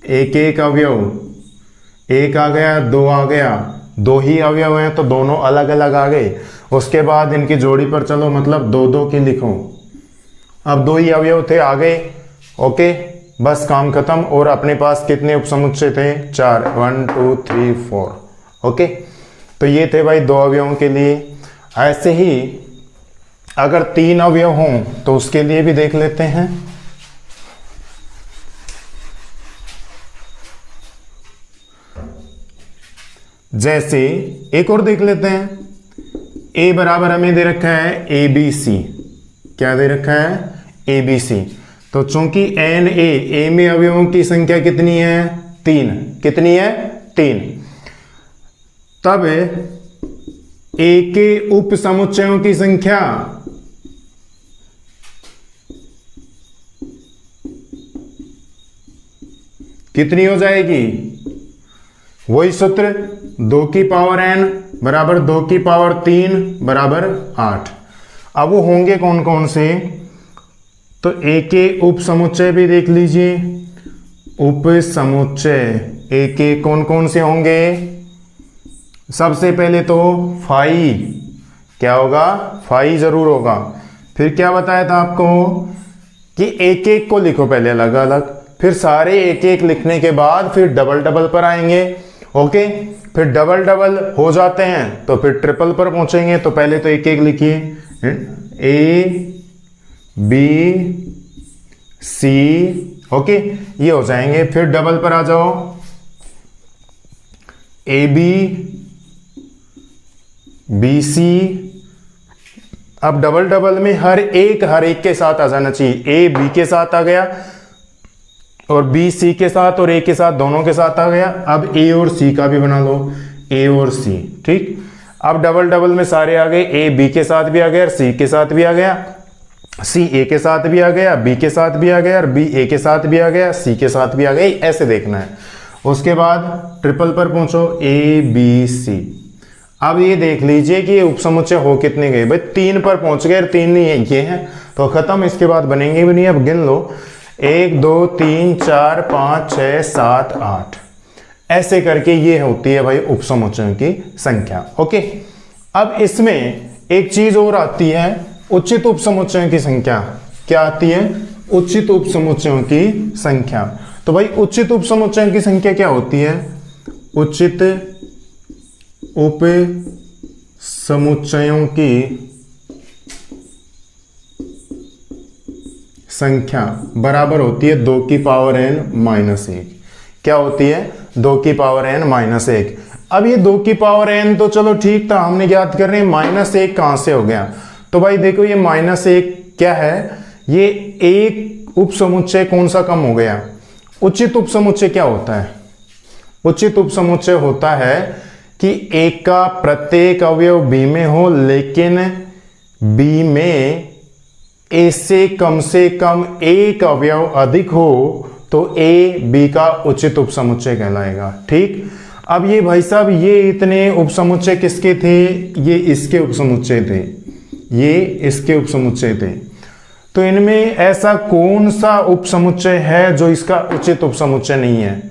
एक अवयव, 1 आ गया, 2 आ गया, 2 ही अवयव हैं तो दोनों अलग अलग आ गए। उसके बाद इनकी जोड़ी पर चलो, मतलब 2-2 की लिखो। अब 2 ही अवयव थे, आ गए। ओके, बस काम खत्म। और अपने पास कितने उपसमुच्चय थे, 4, 1 2 3 4। ओके, तो ये थे भाई 2 अवयवों के लिए। ऐसे ही अगर 3 अवयव हों तो उसके लिए भी देख लेते हैं। जैसे एक और देख लेते हैं, a बराबर हमें दे रखा है ABC। क्या दे रखा है, ABC। तो चूंकि a में अवयवों की संख्या कितनी है, 3। कितनी है, 3। तब a के उप समुच्चयों की संख्या कितनी हो जाएगी, वही सूत्र, 2 की पावर n बराबर 2 की पावर 3 बराबर 8। अब वो होंगे कौन कौन से, तो a के उप समुच्चय भी देख लीजिए। उप समुच्चय a के कौन कौन से होंगे, सबसे पहले तो फाई, क्या होगा, फाई जरूर होगा। फिर क्या बताया था आपको कि एक एक को लिखो पहले अलग अलग, फिर सारे एक एक लिखने के बाद फिर डबल डबल पर आएंगे। ओके, फिर डबल डबल हो जाते हैं तो फिर ट्रिपल पर पहुंचेंगे। तो पहले तो एक एक लिखिए, ए बी सी, ओके, ये हो जाएंगे। फिर डबल पर आ जाओ, ए बी सी। अब डबल डबल में हर एक के साथ आ जाना चाहिए। ए बी के साथ आ गया और बी सी के साथ और ए के साथ, दोनों के साथ आ गया। अब ए और सी का भी बना लो, ए और सी, ठीक। अब डबल डबल में सारे आ गए, ए बी के साथ भी आ गया, सी के साथ भी आ गया, सी ए के साथ भी आ गया, बी के साथ भी आ गया, और बी ए के साथ भी आ गया, सी के साथ भी आ गया। ऐसे देखना है। उसके बाद ट्रिपल पर पहुंचो, ए बी सी। अब ये देख लीजिए कि ये उपसमुच्चय हो कितने गए भाई, 3 पर पहुंच गए। 3 नहीं है, ये है तो खत्म, इसके बाद बनेंगे भी नहीं। अब गिन लो, 1 2 3 4 5 6 7 8, ऐसे करके ये होती है भाई उपसमुच्चयों की संख्या। ओके, अब इसमें एक चीज और आती है, उचित उपसमुच्चयों की संख्या। क्या आती है? उचित उपसमुच्चयों की संख्या। तो भाई उचित उपसमुच्चयों की संख्या क्या होती है? उचित उपसमुच्चयों की संख्या बराबर होती है 2 की पावर n-1। क्या होती है? 2 की पावर n-1। अब ये 2 की पावर n तो चलो ठीक था, हमने याद कर रहे हैं, -1 कहां से हो गया? तो भाई देखो ये -1 क्या है? ये एक उपसमुच्चय कौन सा कम हो गया? उचित उपसमुच्चय क्या होता है? उचित उपसमुच्चय होता है कि एक का प्रत्येक अवयव बी में हो, लेकिन बी में ए से कम एक अवयव अधिक हो, तो ए बी का उचित उपसमुच्चय कहलाएगा। ठीक। अब ये भाई साहब, ये इतने उपसमुच्चय किसके थे? ये इसके उपसमुच्चय थे, ये इसके उपसमुच्चय थे। तो इनमें ऐसा कौन सा उपसमुच्चय है जो इसका उचित उपसमुच्चय नहीं है?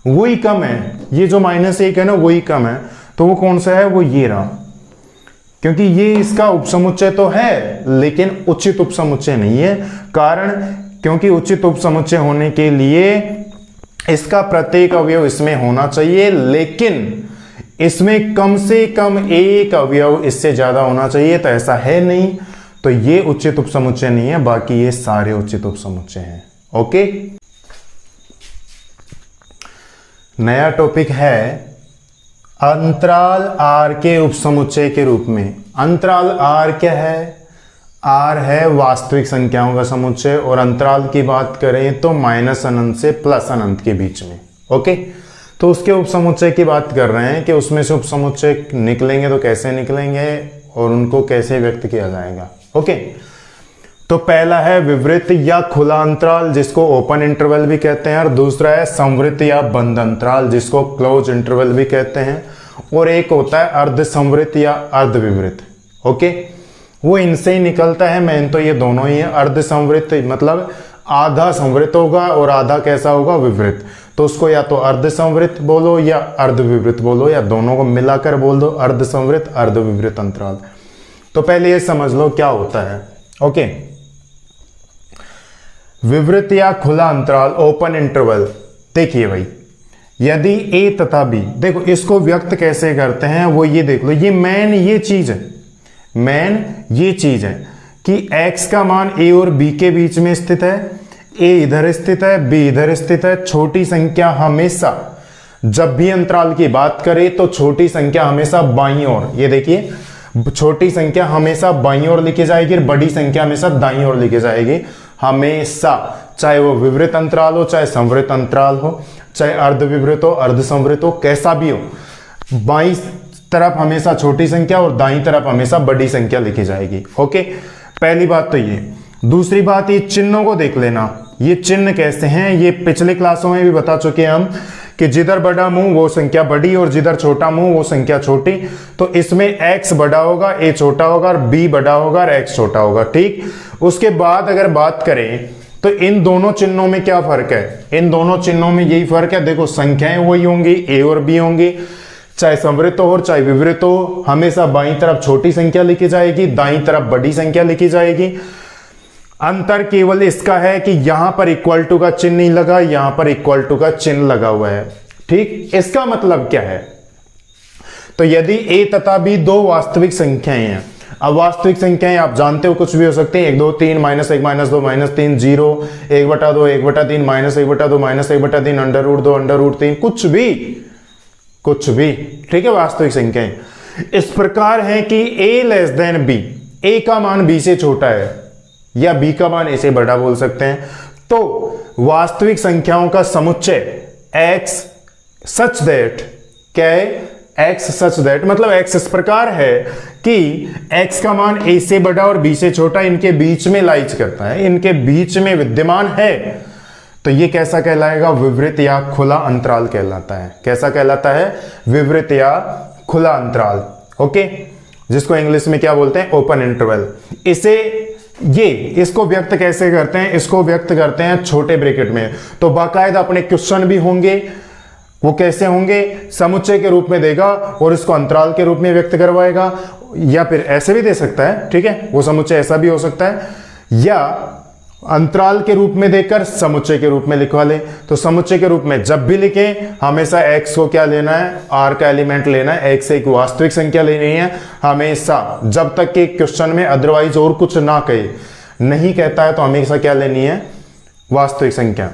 वही कम है, ये जो -1 है ना, वही कम है। तो वो कौन सा है? वो ये रहा, क्योंकि ये इसका उपसमुच्चय तो है लेकिन उचित उपसमुच्चय नहीं है। कारण, क्योंकि उचित उपसमुच्चय होने के लिए इसका प्रत्येक अवयव इसमें होना चाहिए, लेकिन इसमें कम से कम एक अवयव इससे ज्यादा होना चाहिए। तो ऐसा है नहीं, तो ये उचित उपसमुच्चय नहीं है, बाकी ये सारे उचित उपसमुच्चय हैं। ओके, नया टॉपिक है अंतराल आर के उपसमुच्चय के रूप में। अंतराल आर क्या है? आर है वास्तविक संख्याओं का समुच्चय, और अंतराल की बात करें तो -अनंत से +अनंत के बीच में। ओके, तो उसके उपसमुच्चय की बात कर रहे हैं कि उसमें से उपसमुच्चय निकलेंगे तो कैसे निकलेंगे और उनको कैसे व्यक्त किया जाएगा। ओके, तो पहला है विवृत या खुला अंतराल, जिसको ओपन इंटरवल भी कहते हैं, और दूसरा है संवृत या बंद अंतराल, जिसको क्लोज इंटरवल भी कहते हैं, और एक होता है अर्ध संवृत या अर्ध विवृत। ओके, वो इनसे ही निकलता है, मेन तो ये दोनों ही है। अर्ध संवृत मतलब आधा संवृत होगा और आधा कैसा होगा? विवृत। तो उसको या तो अर्ध संवृत बोलो या अर्ध विवृत बोलो, या दोनों को मिलाकर बोल दो, अर्ध संवृत अर्ध विवृत अंतराल। तो पहले ये समझ लो क्या होता है। ओके, विवृत या खुला अंतराल, ओपन इंटरवल। देखिए भाई, यदि ए तथा बी, देखो इसको व्यक्त कैसे करते हैं वो ये देख लो। ये मेन ये चीज है, मेन ये चीज है कि x का मान a और b के बीच में स्थित है। a इधर स्थित है, b इधर स्थित है। छोटी संख्या हमेशा, जब भी अंतराल की बात करें तो छोटी संख्या हमेशा बाईं ओर, ये देखिए छोटी संख्या हमेशा बाईं ओर लिखी जाएगी और बड़ी संख्या हमेशा दाईं ओर लिखी जाएगी, हमेशा। चाहे वो विवृत अंतराल हो, चाहे संवृत अंतराल हो, चाहे अर्ध विवृत हो, अर्ध संवृत हो, कैसा भी हो, बाईं तरफ हमेशा छोटी संख्या और दाईं तरफ हमेशा बड़ी संख्या लिखी जाएगी। ओके, पहली बात तो ये। दूसरी बात, ये चिन्हों को देख लेना। ये चिन्ह कैसे हैं ये पिछले क्लासों में भी बता चुके हैं हम, कि जिधर बड़ा मुंह वो संख्या बड़ी और जिधर छोटा मुंह वो संख्या छोटी। तो इसमें x बड़ा होगा, a छोटा होगा, और b बड़ा होगा और x छोटा होगा। ठीक। उसके बाद अगर बात करें तो इन दोनों चिन्हों में क्या फर्क है? इन दोनों चिन्हों में यही फर्क है, देखो संख्याएं वही होंगी, a और b होंगी, चाहे संवृत हो और चाहे विवृत हो, हमेशा बाईं तरफ छोटी संख्या लिखी जाएगी, दाईं तरफ बड़ी संख्या लिखी जाएगी। अंतर केवल इसका है कि यहां पर इक्वल टू का चिन्ह नहीं लगा, यहां पर इक्वल टू का चिन्ह लगा हुआ है। ठीक। इसका मतलब क्या है? तो यदि a तथा b दो वास्तविक संख्याएं हैं, अब वास्तविक संख्याएं आप जानते हो कुछ भी हो सकते हैं, 1 2 3 -1 -2 -3 0 1/2 1/3 -1/2 -1/3 √2 √3 कुछ भी, ठीक है। वास्तविक संख्याएं इस प्रकार हैं कि a less than b, a का मान b से छोटा है या b का मान a से बड़ा बोल सकते हैं। तो वास्तविक संख्याओं का समुच्चय x सच दैट, क्या है, x सच दैट मतलब x इस प्रकार है कि x का मान a से बड़ा और b से छोटा इनके बीच में लाइज करता है, इनके बीच में विद्यमान है। तो ये कैसा कहलाएगा, विवृत या खुला अंतराल कहलाता है। कैसा कहलाता है, विवृत या खुला अंतराल, ओके, जिसको इंग्लिश में क्या बोलते हैं, ओपन इंटरवल। इसको व्यक्त कैसे करते हैं, इसको व्यक्त करते हैं छोटे ब्रैकेट में। तो बाकायदा अपने क्वेश्चन भी होंगे, वो कैसे होंगे, समुच्चय के रूप में देगा और इसको अंतराल के रूप में व्यक्त करवाएगा, या फिर ऐसे भी दे सकता है, ठीक है, वो समुच्चय ऐसा भी हो सकता है, या अंतराल के रूप में देकर समुच्चय के रूप में लिखवा ले। तो समुच्चय के रूप में जब भी लिखें हमेशा x को क्या लेना है, r का एलिमेंट लेना है, x एक वास्तविक संख्या लेनी है हमेशा, जब तक कि क्वेश्चन में अदरवाइज और कुछ ना कहे, नहीं कहता है तो हमेशा क्या लेनी है, वास्तविक संख्या।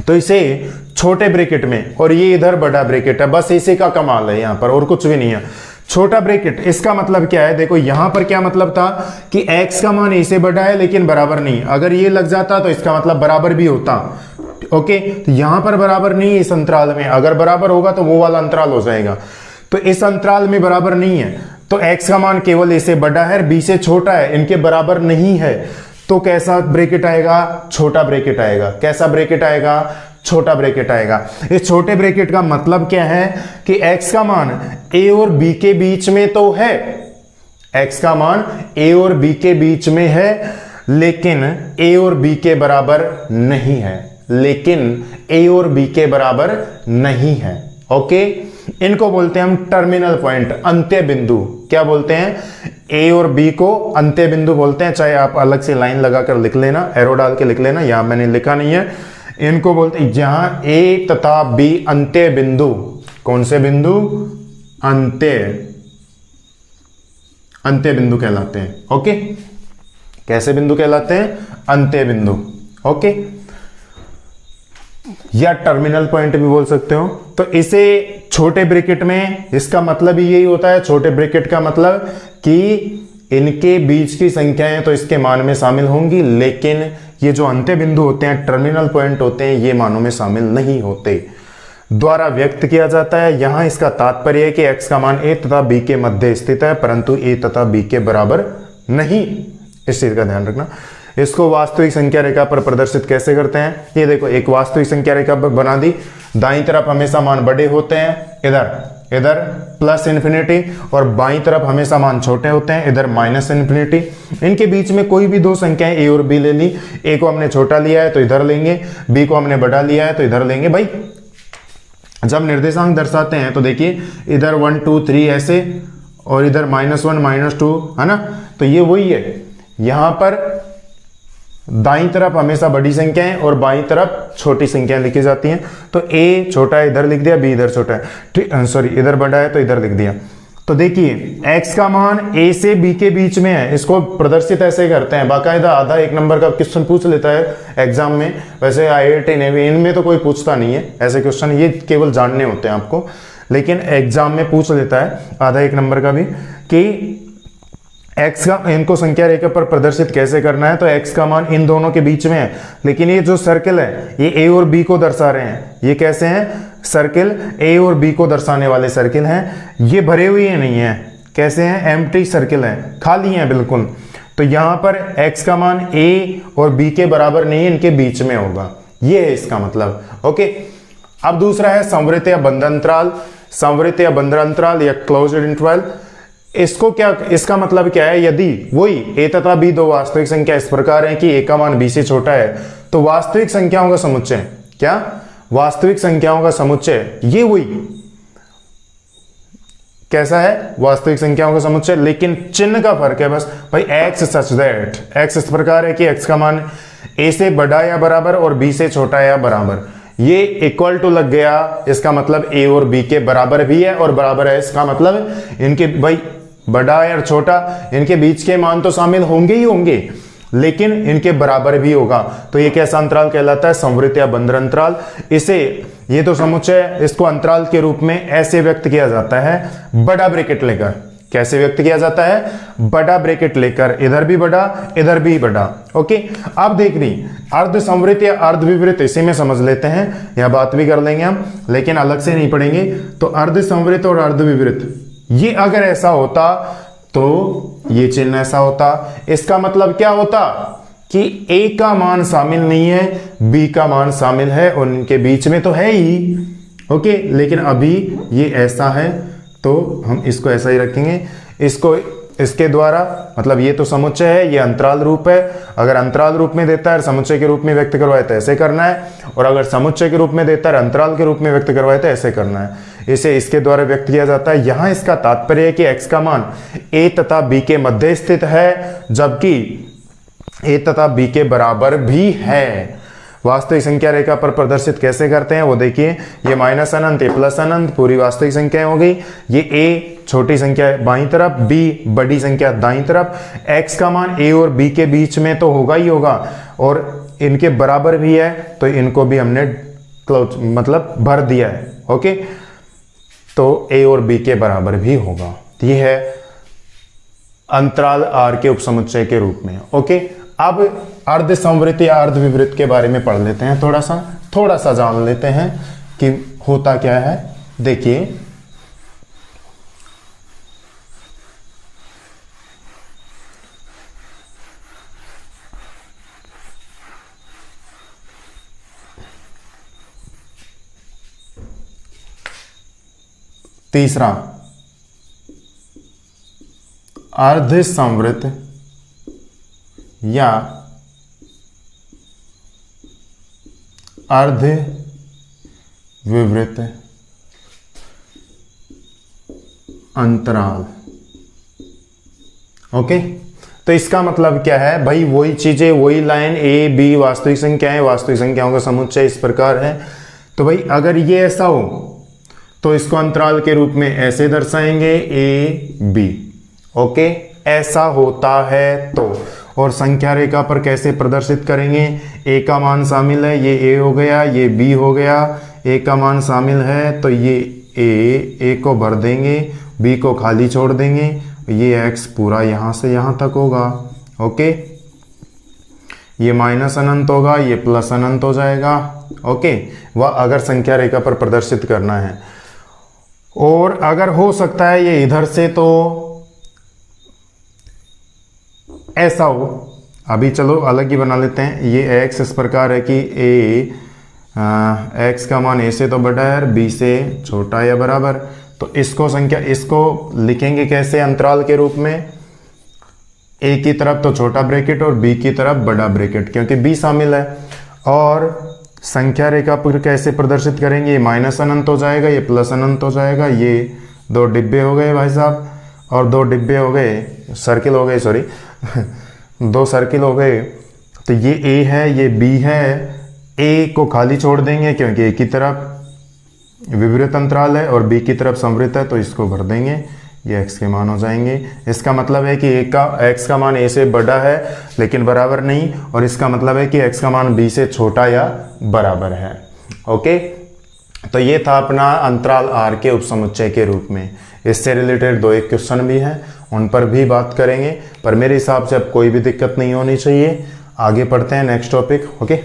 तो इसे छोटे ब्रैकेट में और ये इधर बड़ा ब्रैकेट है, बस इसी का कमाल है यहां पर, और कुछ भी नहीं है। छोटा ब्रैकेट इसका मतलब क्या है, देखो यहां पर क्या मतलब था कि x का मान a से बड़ा है लेकिन बराबर नहीं, अगर ये लग जाता तो इसका मतलब बराबर भी होता, ओके। तो यहां पर बराबर नहीं है इस अंतराल में, अगर बराबर होगा तो वो वाला अंतराल हो जाएगा। तो इस अंतराल में बराबर नहीं है, तो x का मान केवल a से बड़ा है, b से छोटा है, इनके बराबर नहीं है। तो कैसा ब्रैकेट आएगा, छोटा ब्रैकेट आएगा। कैसा ब्रैकेट आएगा, छोटा ब्रैकेट आएगा। इस छोटे ब्रैकेट का मतलब क्या है कि x का मान a और b के बीच में तो है, x का मान a और b के बीच में है, लेकिन a और b के बराबर नहीं है, लेकिन a और b के बराबर नहीं है, ओके। इनको बोलते हैं हम टर्मिनल पॉइंट, अंत्य बिंदु। क्या बोलते हैं, a और b को अंत्य बिंदु बोलते हैं, चाहे आप अलग से लाइन लगाकर लिख लेना, एरो डाल के लिख लेना, यहां मैंने लिखा नहीं है। इनको बोलते हैं जहां a तथा b अंत्य बिंदु, कौन से बिंदु, अंत्य बिंदु कहलाते हैं, ओके। कैसे बिंदु कहलाते हैं, अंत्य बिंदु, ओके, या टर्मिनल पॉइंट भी बोल सकते हो। तो इसे छोटे ब्रैकेट में, इसका मतलब ही यही होता है, छोटे ब्रैकेट का मतलब कि इनके बीच की संख्याएं तो इसके मान में शामिल होंगी, लेकिन ये जो अंत्य बिंदु होते हैं, टर्मिनल पॉइंट होते हैं, ये मानों में शामिल नहीं होते, द्वारा व्यक्त किया जाता है। यहां इसका तात्पर्य है कि x का मान a तथा b के मध्य स्थित है, परंतु a तथा b के बराबर नहीं, इस चीज का ध्यान रखना। इसको वास्तविक संख्या रेखा पर प्रदर्शित कैसे करते हैं, ये देखो एक वास्तविक संख्या रेखा बना दी, दाईं तरफ हमेशा मान बड़े होते हैं, इधर प्लस इन्फिनिटी, और बाईं तरफ हमेशा मान छोटे होते हैं, इधर माइनस इन्फिनिटी। इनके बीच में कोई भी दो संख्याएं a और b ले ली, a को हमने छोटा लिया है तो इधर लेंगे, b को हमने बड़ा लिया है तो इधर लेंगे। भाई जब निर्देशांक दर्शाते हैं तो देखिए इधर 1 2 3 ऐसे, और इधर -1 -2, है ना। तो ये वही है, यहां पर दाईं तरफ हमेशा बड़ी संख्याएं और बाईं तरफ छोटी संख्याएं लिखी जाती हैं। तो a छोटा है इधर लिख दिया, b इधर छोटा है, ठीक, सॉरी इधर बड़ा है तो इधर लिख दिया। तो देखिए x का मान a से b के बीच में है, इसको प्रदर्शित ऐसे करते हैं, बाकायदा आधा 1 नंबर का क्वेश्चन पूछ लेता है एग्जाम में। वैसे IIT नेवी इनमें तो कोई पूछता नहीं है ऐसे क्वेश्चन, ये केवल जानने होते हैं आपको, लेकिन एग्जाम में पूछ लेता है आधा 1 नंबर का भी कि x का, इनको संख्या रेखा पर प्रदर्शित कैसे करना है। तो x का मान इन दोनों के बीच में है, लेकिन ये जो सर्किल है ये a और b को दर्शा रहे हैं। ये कैसे हैं, सर्किल a और b को दर्शाने वाले सर्किल हैं, ये भरे हुए नहीं है। कैसे हैं, एम्प्टी सर्किल है, खाली हैं बिल्कुल। तो यहाँ पर x का मान a और b के बराबर नहीं है, इनके बीच में होगा, ये है इसका मतलब, ओके। अब दूसरा है संवृत या बंद अंतराल, संवृत या बंद अंतराल या क्लोज्ड इंटरवल। इसको क्या, इसका मतलब क्या है, यदि वही a तथा b दो वास्तविक संख्या इस प्रकार है कि a का मान b से छोटा है, तो वास्तविक संख्याओं का समुच्चय, क्या, वास्तविक संख्याओं का समुच्चय, ये वही कैसा है, वास्तविक संख्याओं का समुच्चय, लेकिन चिन्ह का फर्क है बस। भाई x सच दैट, x इस प्रकार है कि x का मान a से बड़ा या बराबर और b से छोटा या बराबर, ये इक्वल टू लग गया, इसका मतलब ए और बी के बराबर भी है और बराबर है, इसका मतलब इनके भाई बड़ा या छोटा इनके बीच के मान तो शामिल होंगे ही होंगे, लेकिन इनके बराबर भी होगा। तो ये कैसा अंतराल कहलाता है? संवृत या बंदर अंतराल। इसे ये तो समुच्चय, इसको अंतराल के रूप में ऐसे व्यक्त किया जाता है बड़ा ब्रैकेट लेकर। कैसे व्यक्त किया जाता है? बड़ा ब्रैकेट लेकर, इधर भी बड़ा इधर भी बड़ा। ओके, अब देख रही अर्ध संवृत या अर्ध विवृत, इसी में समझ लेते हैं, यह बात भी कर लेंगे हम, लेकिन अलग से नहीं पढ़ेंगे। तो अर्ध संवृत और अर्ध विवृत, ये अगर ऐसा होता तो ये चिन्ह ऐसा होता। इसका मतलब क्या होता कि ए का मान शामिल नहीं है, बी का मान शामिल है और इनके बीच में तो है ही। ओके, लेकिन अभी ये ऐसा है तो हम इसको ऐसा ही रखेंगे। इसको इसके द्वारा, मतलब ये तो समुच्चय है, ये अंतराल रूप है। अगर अंतराल रूप में देता है समुच्चय के रूप में व्यक्त करवाए तो ऐसे करना है, और अगर समुच्चय के रूप में देता है अंतराल के रूप में व्यक्त करवाए तो ऐसे करना है। इसे इसके द्वारा व्यक्त किया जाता है। यहां इसका तात्पर्य है कि x का मान a तथा b के मध्य स्थित है, जबकि a तथा b के बराबर भी है। वास्तविक संख्या रेखा पर प्रदर्शित कैसे करते हैं वो देखिए। ये माइनस अनंत, ये प्लस अनंत, पूरी वास्तविक संख्याएं हो गई। ये a छोटी संख्या बाईं तरफ, b बड़ी संख्या दाईं तरफ। x का मान a और b के बीच में तो होगा ही होगा, और इनके बराबर भी है, तो इनको भी हमने क्लोज मतलब भर दिया है। ओके, तो a और b के बराबर भी होगा। ये है अंतराल r के उपसमुच्चय के रूप में। ओके, अब अर्ध संवृत या अर्ध विवृत के बारे में पढ़ लेते हैं, थोड़ा सा जान लेते हैं कि होता क्या है। देखिए, तीसरा अर्ध संवृत या अर्ध विवृत अंतराल। ओके, तो इसका मतलब क्या है भाई? वही चीजें, वही लाइन, ए बी वास्तविक संख्याएं, वास्तविक संख्याओं का समुच्चय इस प्रकार है। तो भाई अगर ये ऐसा हो तो इसको अंतराल के रूप में ऐसे दर्शाएंगे ए बी। ओके, ऐसा होता है तो, और संख्या रेखा पर कैसे प्रदर्शित करेंगे? ए का मान शामिल है, ये ए हो गया, ये बी हो गया। ए का मान शामिल है तो ये ए को भर देंगे, बी को खाली छोड़ देंगे, ये एक्स पूरा यहां से यहां तक होगा। ओके, ये माइनस अनंत होगा, ये प्लस अनंत हो जाएगा। ओके, वह अगर संख्या रेखा पर प्रदर्शित करना है। और अगर हो सकता है ये इधर से तो ऐसा हो, अभी चलो अलग ही बना लेते हैं। ये एक्स इस प्रकार है कि एक्स का मान ए से तो बड़ा है, बी से छोटा या बराबर। तो इसको लिखेंगे कैसे अंतराल के रूप में? ए की तरफ तो छोटा ब्रैकेट और बी की तरफ बड़ा ब्रैकेट, क्योंकि बी शामिल है। और संख्या रेखा पर कैसे प्रदर्शित करेंगे? ये माइनस अनंत हो जाएगा, ये प्लस अनंत हो जाएगा। ये दो डिब्बे हो गए भाई साहब, और दो डिब्बे हो गए, सर्किल हो गए, सॉरी दो सर्किल हो गए। तो ये ए है, ये बी है। ए को खाली छोड़ देंगे क्योंकि ए की तरफ विवृत अंतराल है और बी की तरफ संवृत है, तो इसको भर देंगे, ये एक्स के मान हो जाएंगे। इसका मतलब है कि एक्स का मान ए से बड़ा है लेकिन बराबर नहीं, और इसका मतलब है कि एक्स का मान बी से छोटा या बराबर है। ओके, तो ये था अपना अंतराल आर के उपसमुच्चय के रूप में। इससे रिलेटेड 2-1 क्वेश्चन भी हैं, उन पर भी बात करेंगे, पर मेरे हिसाब से अब कोई भी दिक्कत नहीं होनी चाहिए। आगे पढ़ते हैं नेक्स्ट टॉपिक। ओके,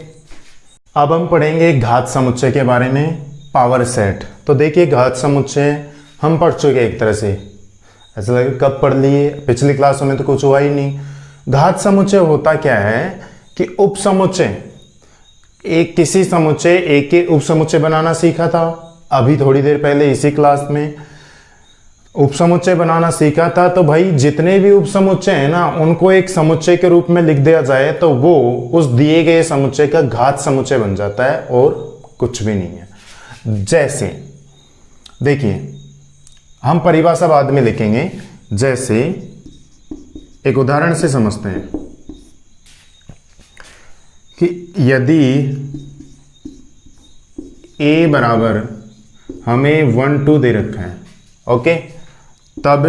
अब हम पढ़ेंगे घात समुच्चय के बारे में, पावर सेट। तो देखिए, घात समुच्चय हम पढ़ चुके एक तरह से, ऐसा लगे कब पढ़ लिए, पिछली क्लासों में तो कुछ हुआ ही नहीं। घात समुच्चय होता क्या है कि उप समुच्चय, एक किसी समुच्चय एक के उप समुच्चय बनाना सीखा था अभी थोड़ी देर पहले इसी क्लास में। उप समुच्चय बनाना सीखा था, तो भाई जितने भी उप समुच्चय है ना, उनको एक समुच्चय के रूप में लिख दिया जाए तो वो उस दिए गए समुच्चय का घात समुच्चय बन जाता है और कुछ भी नहीं है। जैसे देखिए, हम परिभाषा बाद में लिखेंगे। जैसे एक उदाहरण से समझते हैं कि यदि ए बराबर हमें 1 2 दे रखा है, ओके, तब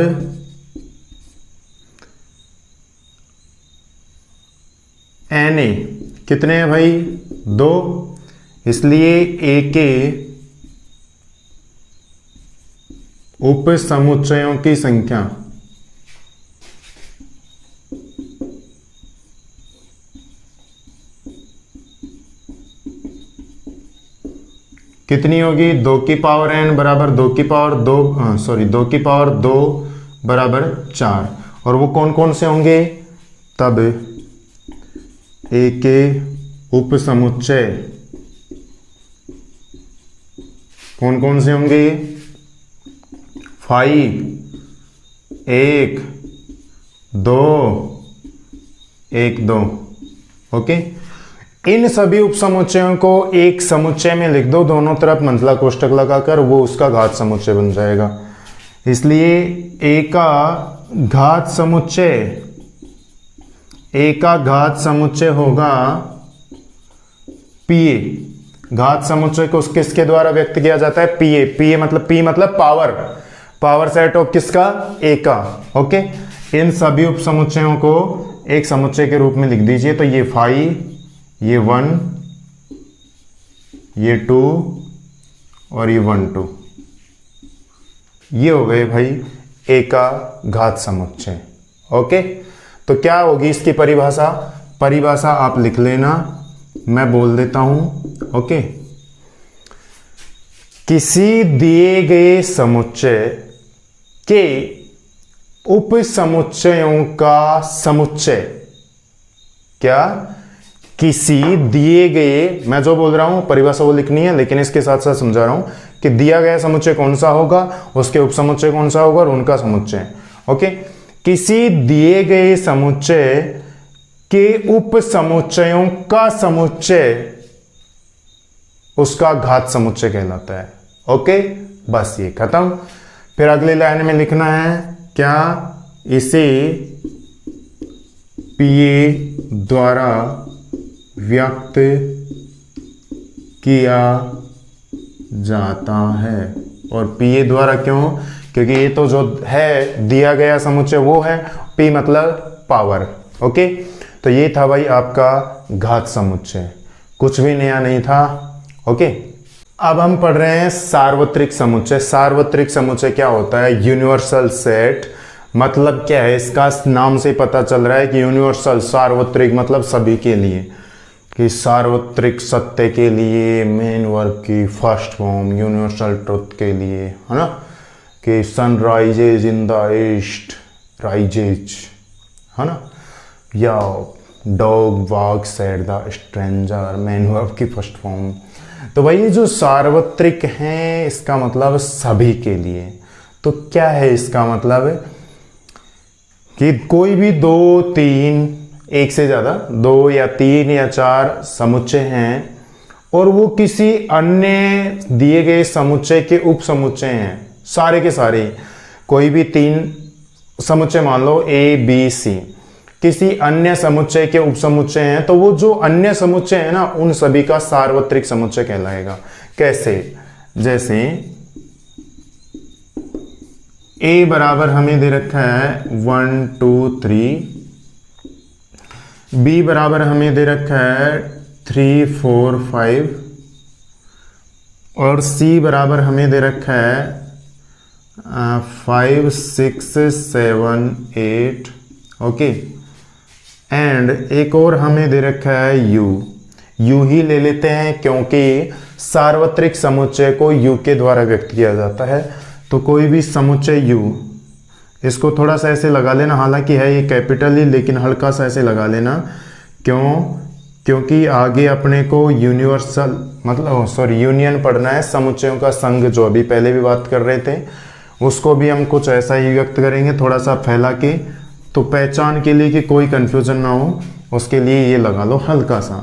एन ए कितने हैं भाई 2, इसलिए ए के उप समुच्चयों की संख्या कितनी होगी 2 की पावर n बराबर 2 की पावर 2 2 की पावर 2 बराबर 4, और वो कौन कौन से होंगे, तब ए के उप समुच्चय कौन कौन से होंगे, 5 1 2 1 2, ओके। इन सभी उपसमुच्चयों को एक समुच्चय में लिख दो, दोनों तरफ मंझला कोष्ठक लगाकर, वो उसका घात समुच्चय बन जाएगा। इसलिए ए का घात समुच्चय होगा पीए। घात समुच्चय को किसके द्वारा व्यक्त किया जाता है, पीए। पीए मतलब पी मतलब पावर सेट ऑफ किसका, ए का, ओके। इन सभी उपसमुच्चयों को एक समुच्चय के रूप में लिख दीजिए। तो ये 5, ये 1, ये 2 और ये 1 2, ये हो गए भाई ए का घात समुच्चय, ओके। तो क्या होगी इसकी परिभाषा आप लिख लेना, मैं बोल देता हूं, ओके। किसी दिए गए समुच्चय के उप समुच्चयों का समुच्चय, क्या, किसी दिए गए, मैं जो बोल रहा हूं परिभाषा वो लिखनी है, लेकिन इसके साथ साथ समझा रहा हूं कि दिया गया समुच्चय कौन सा होगा, उसके उप समुच्चय कौन सा होगा और उनका समुच्चय, ओके। किसी दिए गए समुच्चय के उप समुच्चयों का समुच्चय उसका घात समुच्चय कहलाता है, ओके। बस ये खत्म। फिर अगली लाइन में लिखना है क्या, इसे पीए द्वारा व्यक्त किया जाता है। और पीए द्वारा क्यों, क्योंकि ये तो जो है दिया गया समुच्चय वो है, पी मतलब पावर, ओके। तो ये था भाई आपका घात समुच्चय, कुछ भी नया नहीं था, ओके। अब हम पढ़ रहे हैं सार्वत्रिक समुच्चय। सार्वत्रिक समुच्चय क्या होता है, यूनिवर्सल सेट, मतलब क्या है, इसका नाम से पता चल रहा है कि यूनिवर्सल, सार्वत्रिक मतलब सभी के लिए, कि सार्वत्रिक सत्य के लिए, मेन वर्क की फर्स्ट फॉर्म, यूनिवर्सल ट्रुथ के लिए, है ना, कि sun rises in the east, rises, है ना, या dog walk said the stranger, main verb की फर्स्ट फॉर्म। तो भाई जो सार्वत्रिक हैं इसका मतलब सभी के लिए। तो क्या है इसका मतलब, कि कोई भी 2 3 एक से ज़्यादा 2 या 3 या 4 समुच्चय हैं और वो किसी अन्य दिए गए समुच्चय के उप समुच्चय हैं, सारे के सारे, कोई भी 3 समुच्चय मान लो ए बी सी, किसी अन्य समुच्चय के उप समुच्चय हैं, तो वो जो अन्य समुच्चय है ना उन सभी का सार्वत्रिक समुच्चय कहलाएगा। कैसे, जैसे ए बराबर हमें दे रखा है 1 2 3, बी बराबर हमें दे रखा है 3 4 5 और सी बराबर हमें दे रखा है 5 6 7 8, ओके। एंड एक और हमें दे रखा है यू ही ले लेते हैं क्योंकि सार्वत्रिक समुच्चय को यू के द्वारा व्यक्त किया जाता है। तो कोई भी समुच्चय यू, इसको थोड़ा सा ऐसे लगा लेना, हालांकि है ये कैपिटल ही लेकिन हल्का सा ऐसे लगा लेना, क्योंकि आगे अपने को यूनिवर्सल मतलब यूनियन पढ़ना है, समुच्चयों का संघ, जो अभी पहले भी बात कर रहे थे उसको भी हम कुछ ऐसा ही व्यक्त करेंगे, थोड़ा सा फैला के। तो पहचान के लिए कि कोई कंफ्यूजन ना हो उसके लिए ये लगा लो हल्का सा।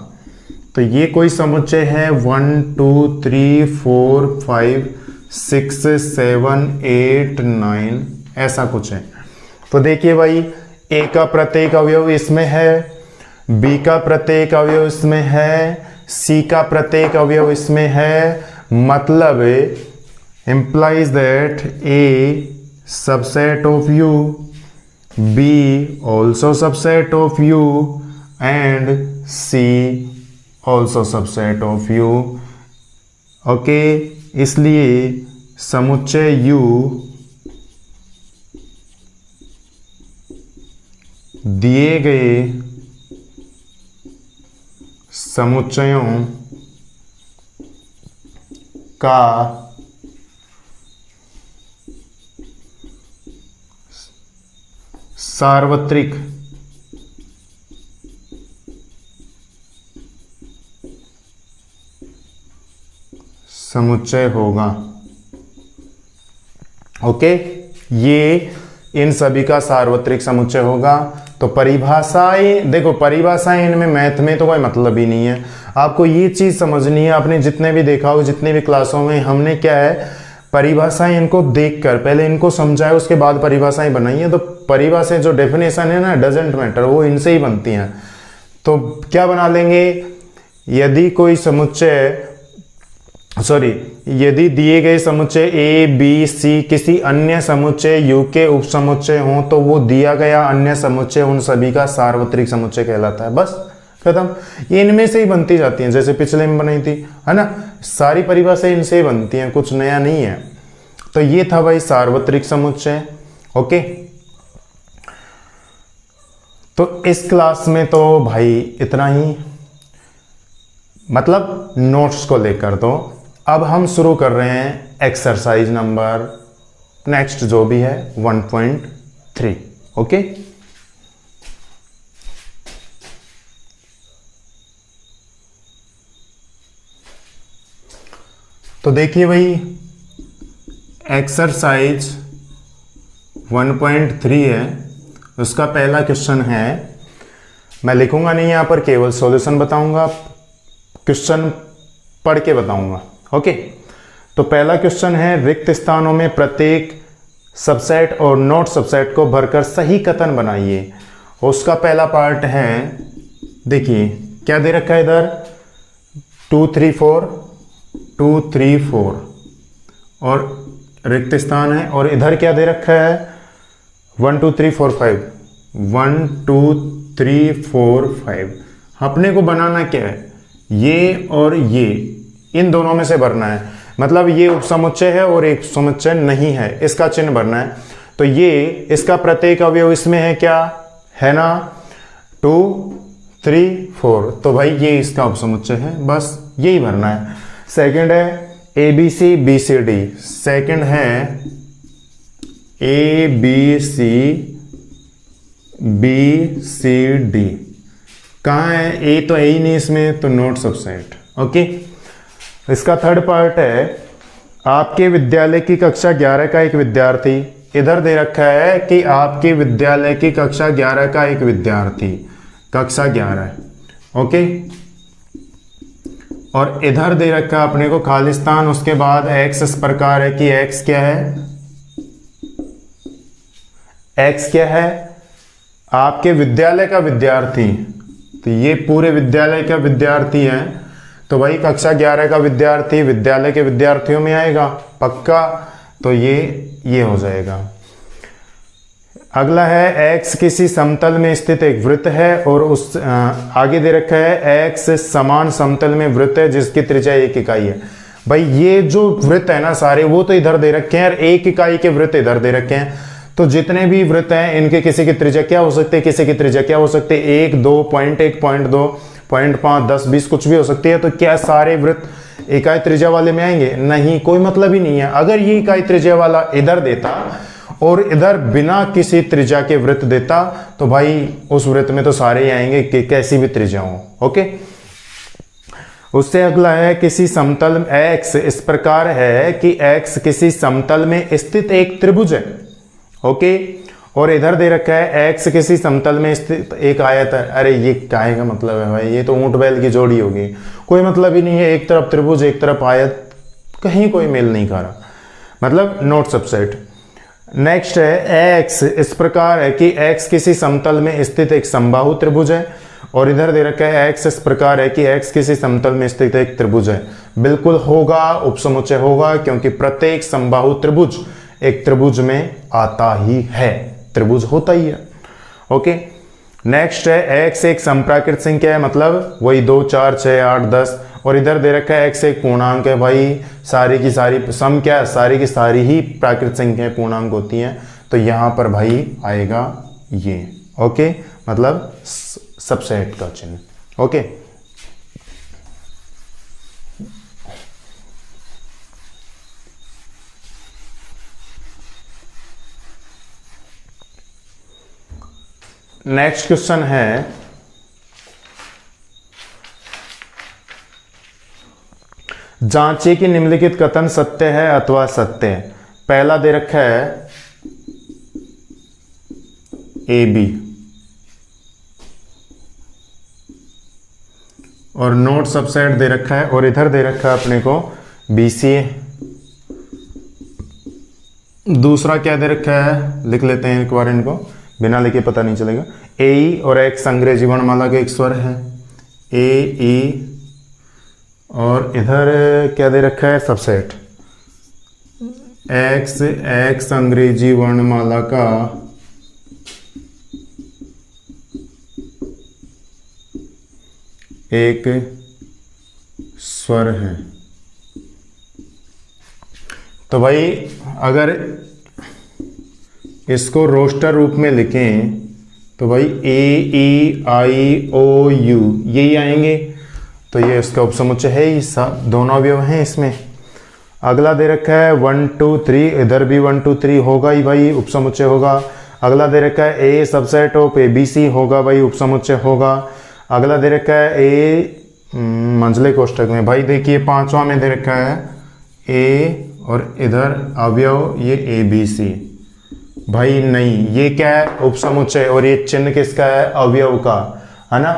तो ये कोई समुच्चय है 1 2 3 4 5 6 7 8 9, ऐसा कुछ है। तो देखिए भाई, ए का प्रत्येक अवयव इसमें है, बी का प्रत्येक अवयव इसमें है, सी का प्रत्येक अवयव इसमें है, मतलब implies that A subset of U, B also subset of U and C also subset of U. Okay, इसलिए समुच्चय U दिए गए समुच्चयों का सार्वत्रिक समुच्चय होगा। ओके, ये इन सभी का सार्वत्रिक समुच्चय होगा। तो परिभाषाएं देखो, परिभाषाएं इनमें मैथ में तो कोई मतलब ही नहीं है। आपको ये चीज समझनी है, आपने जितने भी देखा हो, जितने भी क्लासों में हमने क्या है, परिभाषाएं इनको देखकर पहले इनको समझाया, उसके बाद परिभाषाएं बनाई है। तो परिभाषाएं जो डेफिनेशन है ना, डजेंट मैटर, वो इनसे ही बनती हैं। तो क्या बना लेंगे, यदि कोई समुच्चय यदि दिए गए समुच्चय A, B, C किसी अन्य समुच्चय U के उपसमुच्चय हों तो वो दिया गया अन्य समुच्चय उन सभी का सार्वत्रिक समुच्चय कहलाता है। बस खत्म। ये इनमें से ही बनती जाती हैं, जैसे पिछले में बनाई थी, है ना। सारी परिभाषाएं इनसे ही बनती हैं, कुछ नया नहीं है। तो ये था भाई सार्वत्रिक समुच्चय। ओके, तो इस क्लास में तो भाई इतना ही, मतलब नोट्स को लेकर। तो अब हम शुरू कर रहे हैं एक्सरसाइज नंबर नेक्स्ट जो भी है 1.3। ओके, तो देखिए भाई, एक्सरसाइज 1.3 है, उसका पहला क्वेश्चन है, मैं लिखूंगा नहीं यहां पर, केवल सॉल्यूशन बताऊंगा, क्वेश्चन पढ़ के बताऊंगा। ओके, तो पहला क्वेश्चन है, रिक्त स्थानों में प्रत्येक सबसेट और नॉट सबसेट को भरकर सही कथन बनाइए। उसका पहला पार्ट है, देखिए क्या दे रखा है इधर, 2 3 4 2 3 4 और रिक्त स्थान है, और इधर क्या दे रखा है 1 2 3 4 5 1 2 3 4 5। अपने को बनाना क्या है, ये और ये, इन दोनों में से भरना है। मतलब ये उपसमुच्चय है और एक समुच्चय नहीं है, इसका चिन्ह भरना है। तो ये इसका प्रत्येक अवयव इसमें है, क्या है ना, 2 3 4, तो भाई ये इसका उपसमुच्चय है, बस यही भरना है। सेकंड है ABC BCD, सेकंड है ABC BCD, कहाँ है, ए तो है ही नहीं इसमें, तो नॉट सबसेट। ओके, इसका थर्ड पार्ट है, आपके विद्यालय की कक्षा 11 का एक विद्यार्थी, इधर दे रखा है कि आपके विद्यालय की कक्षा 11 का एक विद्यार्थी, कक्षा 11, ओके, और इधर दे रखा है अपने को खालिस्तान। उसके बाद x इस प्रकार है कि x क्या है, x क्या है, आपके विद्यालय का विद्यार्थी, तो ये पूरे विद्यालय का विद्यार्थी है, तो भाई कक्षा 11 का विद्यार्थी विद्यालय के विद्यार्थियों में आएगा पक्का, तो ये हो जाएगा। अगला है x किसी समतल में स्थित एक वृत्त है और उस आगे दे रखा है x समान समतल में वृत्त है जिसकी त्रिज्या 1 इकाई है। भाई ये जो वृत्त है ना सारे, वो तो इधर दे रखे हैं और 1 इकाई के वृत्त इधर दे रखे हैं। तो जितने भी वृत्त हैं इनके किसी की त्रिज्या क्या हो सकती है, किसी की त्रिज्या क्या हो सकती है, 1 2 0.1 0.2 0.5 10 20 कुछ भी हो सकती है। तो क्या सारे वृत्त इकाई त्रिज्या वाले में आएंगे, नहीं, कोई मतलब ही नहीं है। अगर ये इकाई त्रिज्या वाला इधर देता और इधर बिना किसी त्रिज्या के वृत्त देता तो भाई उस वृत्त में तो सारे ही आएंगे कि कैसी भी त्रिज्या हो। ओके, उससे अगला है किसी समतल x इस प्रकार है कि x किसी समतल में स्थित एक त्रिभुज है। ओके, और इधर दे रखा है x किसी समतल में स्थित एक आयत है। अरे ये काहे का मतलब है भाई, ये तो ऊंट बैल की जोड़ी होगी, कोई मतलब ही नहीं है। एक तरफ त्रिभुज एक तरफ आयत, कहीं कोई मेल नहीं खा रहा, मतलब नॉट सबसेट। नेक्स्ट है x इस प्रकार है कि x किसी समतल में स्थित एक समबाहु त्रिभुज है और इधर दे रखा है x इस प्रकार है कि x किसी समतल में स्थित एक त्रिभुज है। बिल्कुल होगा, उपसमुच्चय होगा, क्योंकि प्रत्येक समबाहु त्रिभुज एक त्रिभुज में आता ही है, त्रिभुज होता ही है। ओके, नेक्स्ट है x एक संप्राकृत संख्या है, मतलब वही 2 4 6 8 10, और इधर दे रखा है x एक पूर्णांक है। भाई सारी की सारी सम क्या है, सारी की सारी ही प्राकृत संख्याएं पूर्णांक होती हैं, तो यहां पर भाई आएगा ये। ओके, मतलब सबसेट का चिन्ह। ओके, नेक्स्ट क्वेश्चन है जांचिए कि निम्नलिखित कथन सत्य है अथवा सत्य है। पहला दे रखा है ए बी, और नोट सबसेट दे रखा है, और इधर दे रखा है अपने को बी सी ए। दूसरा क्या दे रखा है, लिख लेते हैं एक बार इनको, बिना लिखे पता नहीं चलेगा। ए ई और एक्स अंग्रेजी वर्णमाला के एक स्वर है, ए ई, और इधर क्या दे रखा है सबसेट एक्स, एक्स अंग्रेजी वर्णमाला का एक स्वर है। तो भाई अगर इसको रोस्टर रूप में लिखें तो भाई ए ई आई ओ यू यही आएंगे, तो ये इसका उपसमुच्चय है ही, दोनों अवयव हैं इसमें। अगला दे रखा है 1 2 3, इधर भी 1 2 3 होगा ही भाई, उपसमुच्चय होगा। अगला दे रखा है a subset of A B C होगा भाई, उपसमुच्चय होगा। अगला दे रखा है ए मंझले कोष्ठक में, भाई देखिए 5वां में दे रखा है ए, और इधर अवयव ये ए बी सी। भाई नहीं, ये क्या है उपसमुच्चय, और ये चिन्ह किसका है, अवयव का, है ना।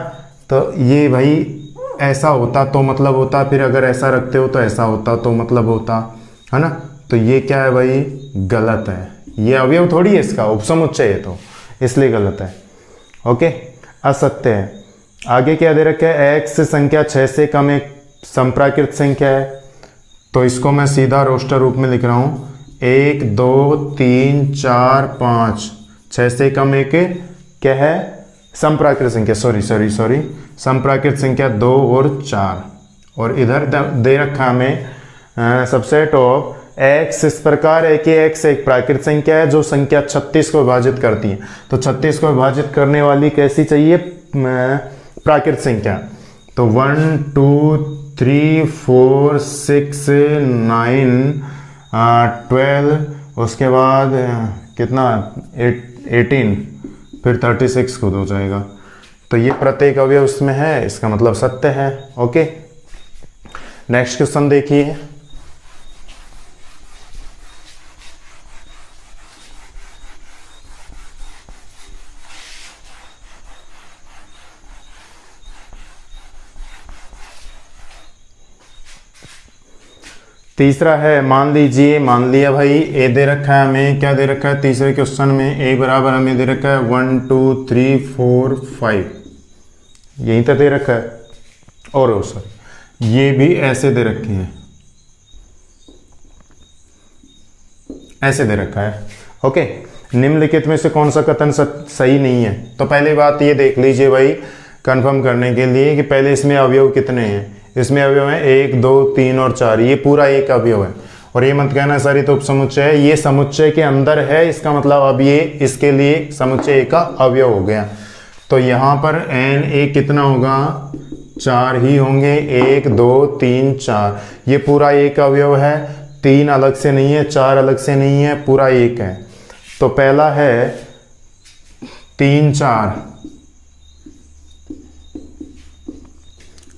तो ये भाई ऐसा होता तो मतलब होता, फिर अगर ऐसा रखते हो तो ऐसा होता तो मतलब होता, है ना। तो ये क्या है भाई, गलत है, ये अवयव थोड़ी है इसका, उपसमुच्चय है, तो इसलिए गलत है। ओके, असत्य है। आगे क्या दे रखा है, एक्स संख्या 6 से कम एक संप्राकृत संख्या है, तो इसको मैं सीधा रोस्टर रूप में लिख रहा हूँ, 1 2 3 4 5, 6 से कम एक क्या है, संप्राकृत संख्या, सॉरी संप्राकृत संख्या 2 और 4, और इधर दे रखा हमें सबसेट ऑफ एक्स इस प्रकार है कि एक्स एक प्राकृत संख्या है जो संख्या 36 को विभाजित करती है। तो 36 को विभाजित करने वाली कैसी चाहिए, प्राकृत संख्या। तो 1 2 3 4 6 9 12, उसके बाद कितना 18, फिर 36 खुद हो जाएगा। तो ये प्रत्येक अवयव उसमें है, इसका मतलब सत्य है। ओके, नेक्स्ट क्वेश्चन देखिए। तीसरा है, मान लिया भाई ए दे रखा है हमें, क्या दे रखा है तीसरे क्वेश्चन में, ए बराबर हमें दे रखा है 1 2 3 4 5, यहीं तक दे रखा है, और सर ये भी ऐसे दे रखे हैं, ऐसे दे रखा है। ओके, निम्नलिखित में से कौन सा कथन सही नहीं है। तो पहली बात ये देख लीजिए भाई, कंफर्म करने के लिए कि पहले इसमें अवयव कितने हैं। इसमें अवयव है 1 2 3 और 4, ये पूरा एक अवयव है। और ये मत कहना सर ये तो उपसमुच्चय है, ये समुच्चय के अंदर है, इसका मतलब अब ये इसके लिए समुच्चय का अवयव हो गया। तो यहाँ पर एन ए कितना होगा, 4 ही होंगे, 1 2 3 4, ये पूरा एक अवयव है, 3 अलग से नहीं है, 4 अलग से नहीं है, पूरा एक है। तो पहला है 3 4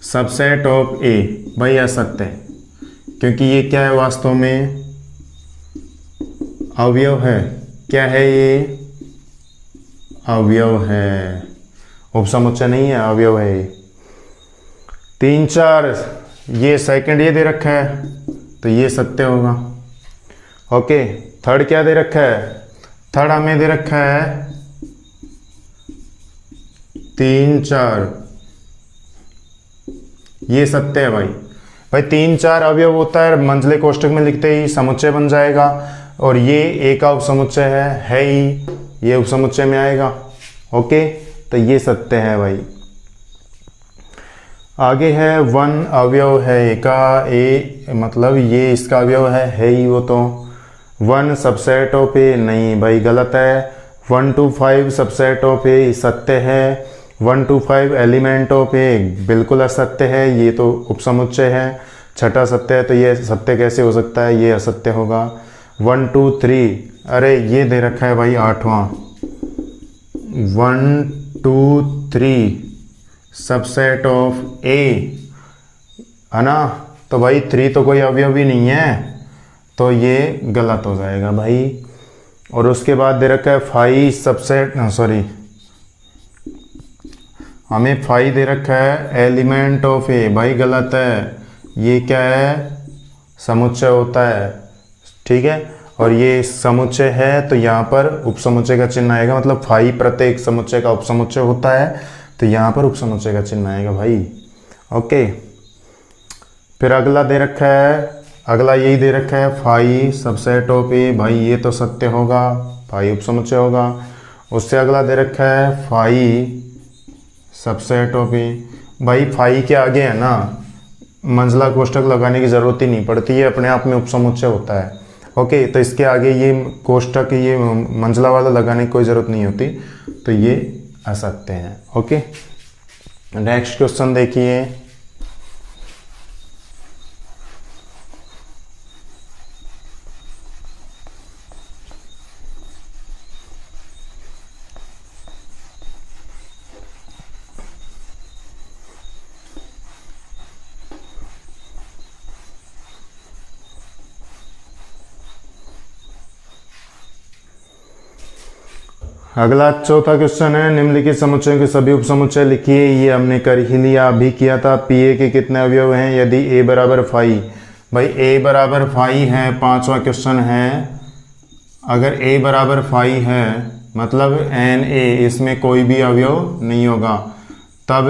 सबसेट ऑफ ए, भाई असत्य है, क्योंकि ये क्या है वास्तव में अवयव है। क्या है ये, अवयव है, उपसमुच्चय नहीं है, अवयव है ये। 3 4 ये सेकंड ये दे रखा है, तो ये सत्य होगा। ओके, थर्ड क्या दे रखा है, थर्ड हमें दे रखा है 3 4 ये सत्य है भाई। भाई 3-4 अवयव होता है, मंझले कोष्ठक में लिखते ही समुच्चय बन जाएगा, और ये ए का उपसमुच्चय है ही, ये उपसमुच्चय में आएगा। ओके, तो ये सत्य है भाई। आगे है 1 अवयव है ए का, ए मतलब ये इसका अवयव है ही, वो तो 1 सबसेट ऑफ ए नहीं भाई, गलत है। 1 to 5 सबसेट ऑफ ए सत्य है। 1 to 5 एलिमेंट ऑफ ए बिल्कुल असत्य है, ये तो उपसमुच्चय है। छठा सत्य है, तो ये सत्य कैसे हो सकता है, ये असत्य होगा। 1 to 3, अरे ये दे रखा है भाई 8वां। 1 2 3 सबसेट ऑफ ए है ना, तो भाई 3 तो कोई अवयव ही नहीं है, तो ये गलत हो जाएगा भाई। और उसके बाद दे रखा है 5 सबसेट, सॉरी हमें 5 दे रखा है एलिमेंट ऑफ ए, भाई गलत है, ये क्या है, समुच्चय होता है, ठीक है। और ये समुच्चय है तो यहाँ पर उपसमुच्चय का चिन्ह आएगा, मतलब 5 प्रत्येक समुच्चय का उपसमुच्चय होता है, तो यहाँ पर उपसमुच्चय का चिन्ह आएगा भाई। ओके, फिर अगला दे रखा है, अगला यही दे रखा है 5 सबसेट ऑफ ए, भाई ये तो सत्य होगा, 5 उपसमुच्चय होगा। उससे अगला दे रखा है 5 सबसेट ऑफ ए, भाई 5 के आगे है ना मंझला कोष्ठक लगाने की ज़रूरत ही नहीं पड़ती है, अपने आप में उपसमुच्चय होता है। ओके, तो इसके आगे ये कोष्ठक ये मंझला वाला लगाने की कोई ज़रूरत नहीं होती, तो ये असत्य है। ओके, नेक्स्ट क्वेश्चन देखिए। अगला चौथा क्वेश्चन है, निम्नलिखित समुच्चयों के सभी उपसमुच्चय लिखिए। ये हमने कर ही लिया, अभी किया था। पी ए के कितने अवयव हैं यदि ए बराबर 5, भाई ए बराबर 5 है, 5वां क्वेश्चन है। अगर ए बराबर 5 है मतलब एन ए, इसमें कोई भी अवयव नहीं होगा, तब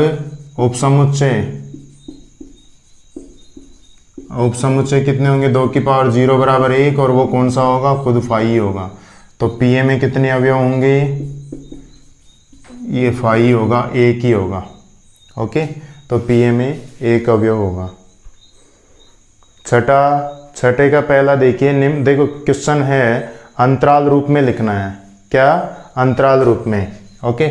उपसमुच्चय कितने होंगे, 2 की पावर 0 बराबर 1, और वो कौन सा होगा, खुद 5 ही होगा। तो पी ए में कितने अवयव होंगे, ये 5 होगा, एक ही होगा। ओके, तो पी ए में एक अवयव होगा। छठे का पहला देखिए, निम्न देखो क्वेश्चन है अंतराल रूप में लिखना है, क्या, अंतराल रूप में। ओके,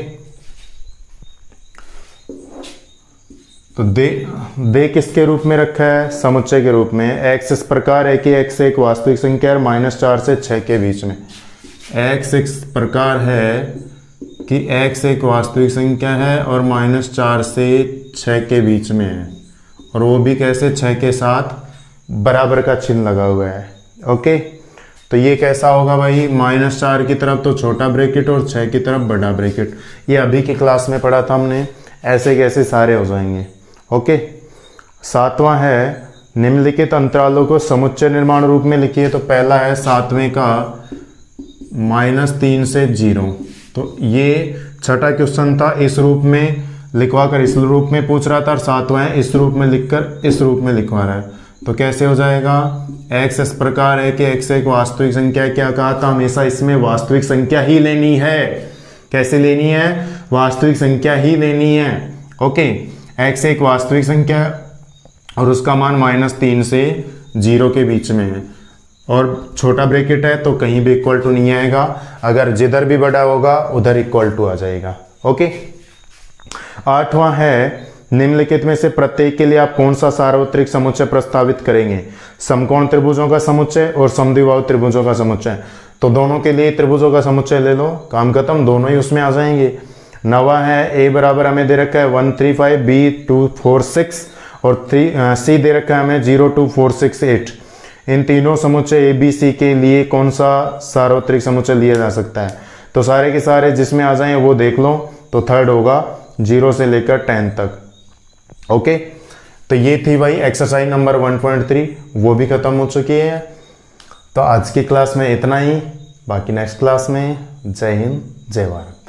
तो दे किसके रूप में रखा है, समुच्चय के रूप में। x इस प्रकार है कि x एक वास्तविक संख्या है -4 से 6 के बीच में। x इस प्रकार है कि x एक वास्तविक संख्या है और -4 से 6 के बीच में है, और वो भी कैसे, 6 के साथ बराबर का चिन्ह लगा हुआ है। ओके, तो ये कैसा होगा भाई, -4 की तरफ तो छोटा ब्रैकेट और 6 की तरफ बड़ा ब्रैकेट। ये अभी की क्लास में पढ़ा था हमने, ऐसे कैसे सारे हो जाएंगे। ओके, 7वां है, निम्नलिखित अंतरालों को समुच्चय निर्माण रूप में लिखिए। तो पहला है 7वें का -3 से 0। तो ये छठा क्वेश्चन था, इस रूप में लिखवा कर इस रूप में पूछ रहा था, और 7वां है इस रूप में लिखकर इस रूप में लिखवा रहा है। तो कैसे हो जाएगा, x इस प्रकार है कि x एक वास्तविक संख्या है। क्या कहा था, हमेशा इसमें वास्तविक संख्या ही लेनी है। कैसे लेनी है, वास्तविक संख्या ही लेनी है। ओके, x एक वास्तविक संख्या और उसका मान -3 से 0 के बीच में है, और छोटा ब्रैकेट है तो कहीं भी इक्वल टू नहीं आएगा, अगर जिधर भी बड़ा होगा उधर इक्वल टू आ जाएगा। ओके, 8वां है, निम्नलिखित में से प्रत्येक के लिए आप कौन सा सार्वत्रिक समुच्चय प्रस्तावित करेंगे। समकोण त्रिभुजों का समुच्चय और समद्विबाहु त्रिभुजों का समुच्चय। तो दोनों के लिए त्रिभुजों का समुच्चय ले लो, काम खत्म, दोनों ही उसमें आ जाएंगे। 9वां है, ए बराबर हमें दे रखा है 1 3 5, बी 2 4 6, और सी दे रखा है हमें 0 2 4 6 8। इन तीनों समुच्चय ए बी सी के लिए कौन सा सार्वत्रिक समुच्चय लिया जा सकता है। तो सारे के सारे जिसमें आ जाएं वो देख लो। तो थर्ड होगा 0 से लेकर 10 तक। ओके, तो ये थी भाई एक्सरसाइज नंबर 1.3, वो भी खत्म हो चुकी है। तो आज की क्लास में इतना ही, बाकी नेक्स्ट क्लास में। जय हिंद, जय भारत।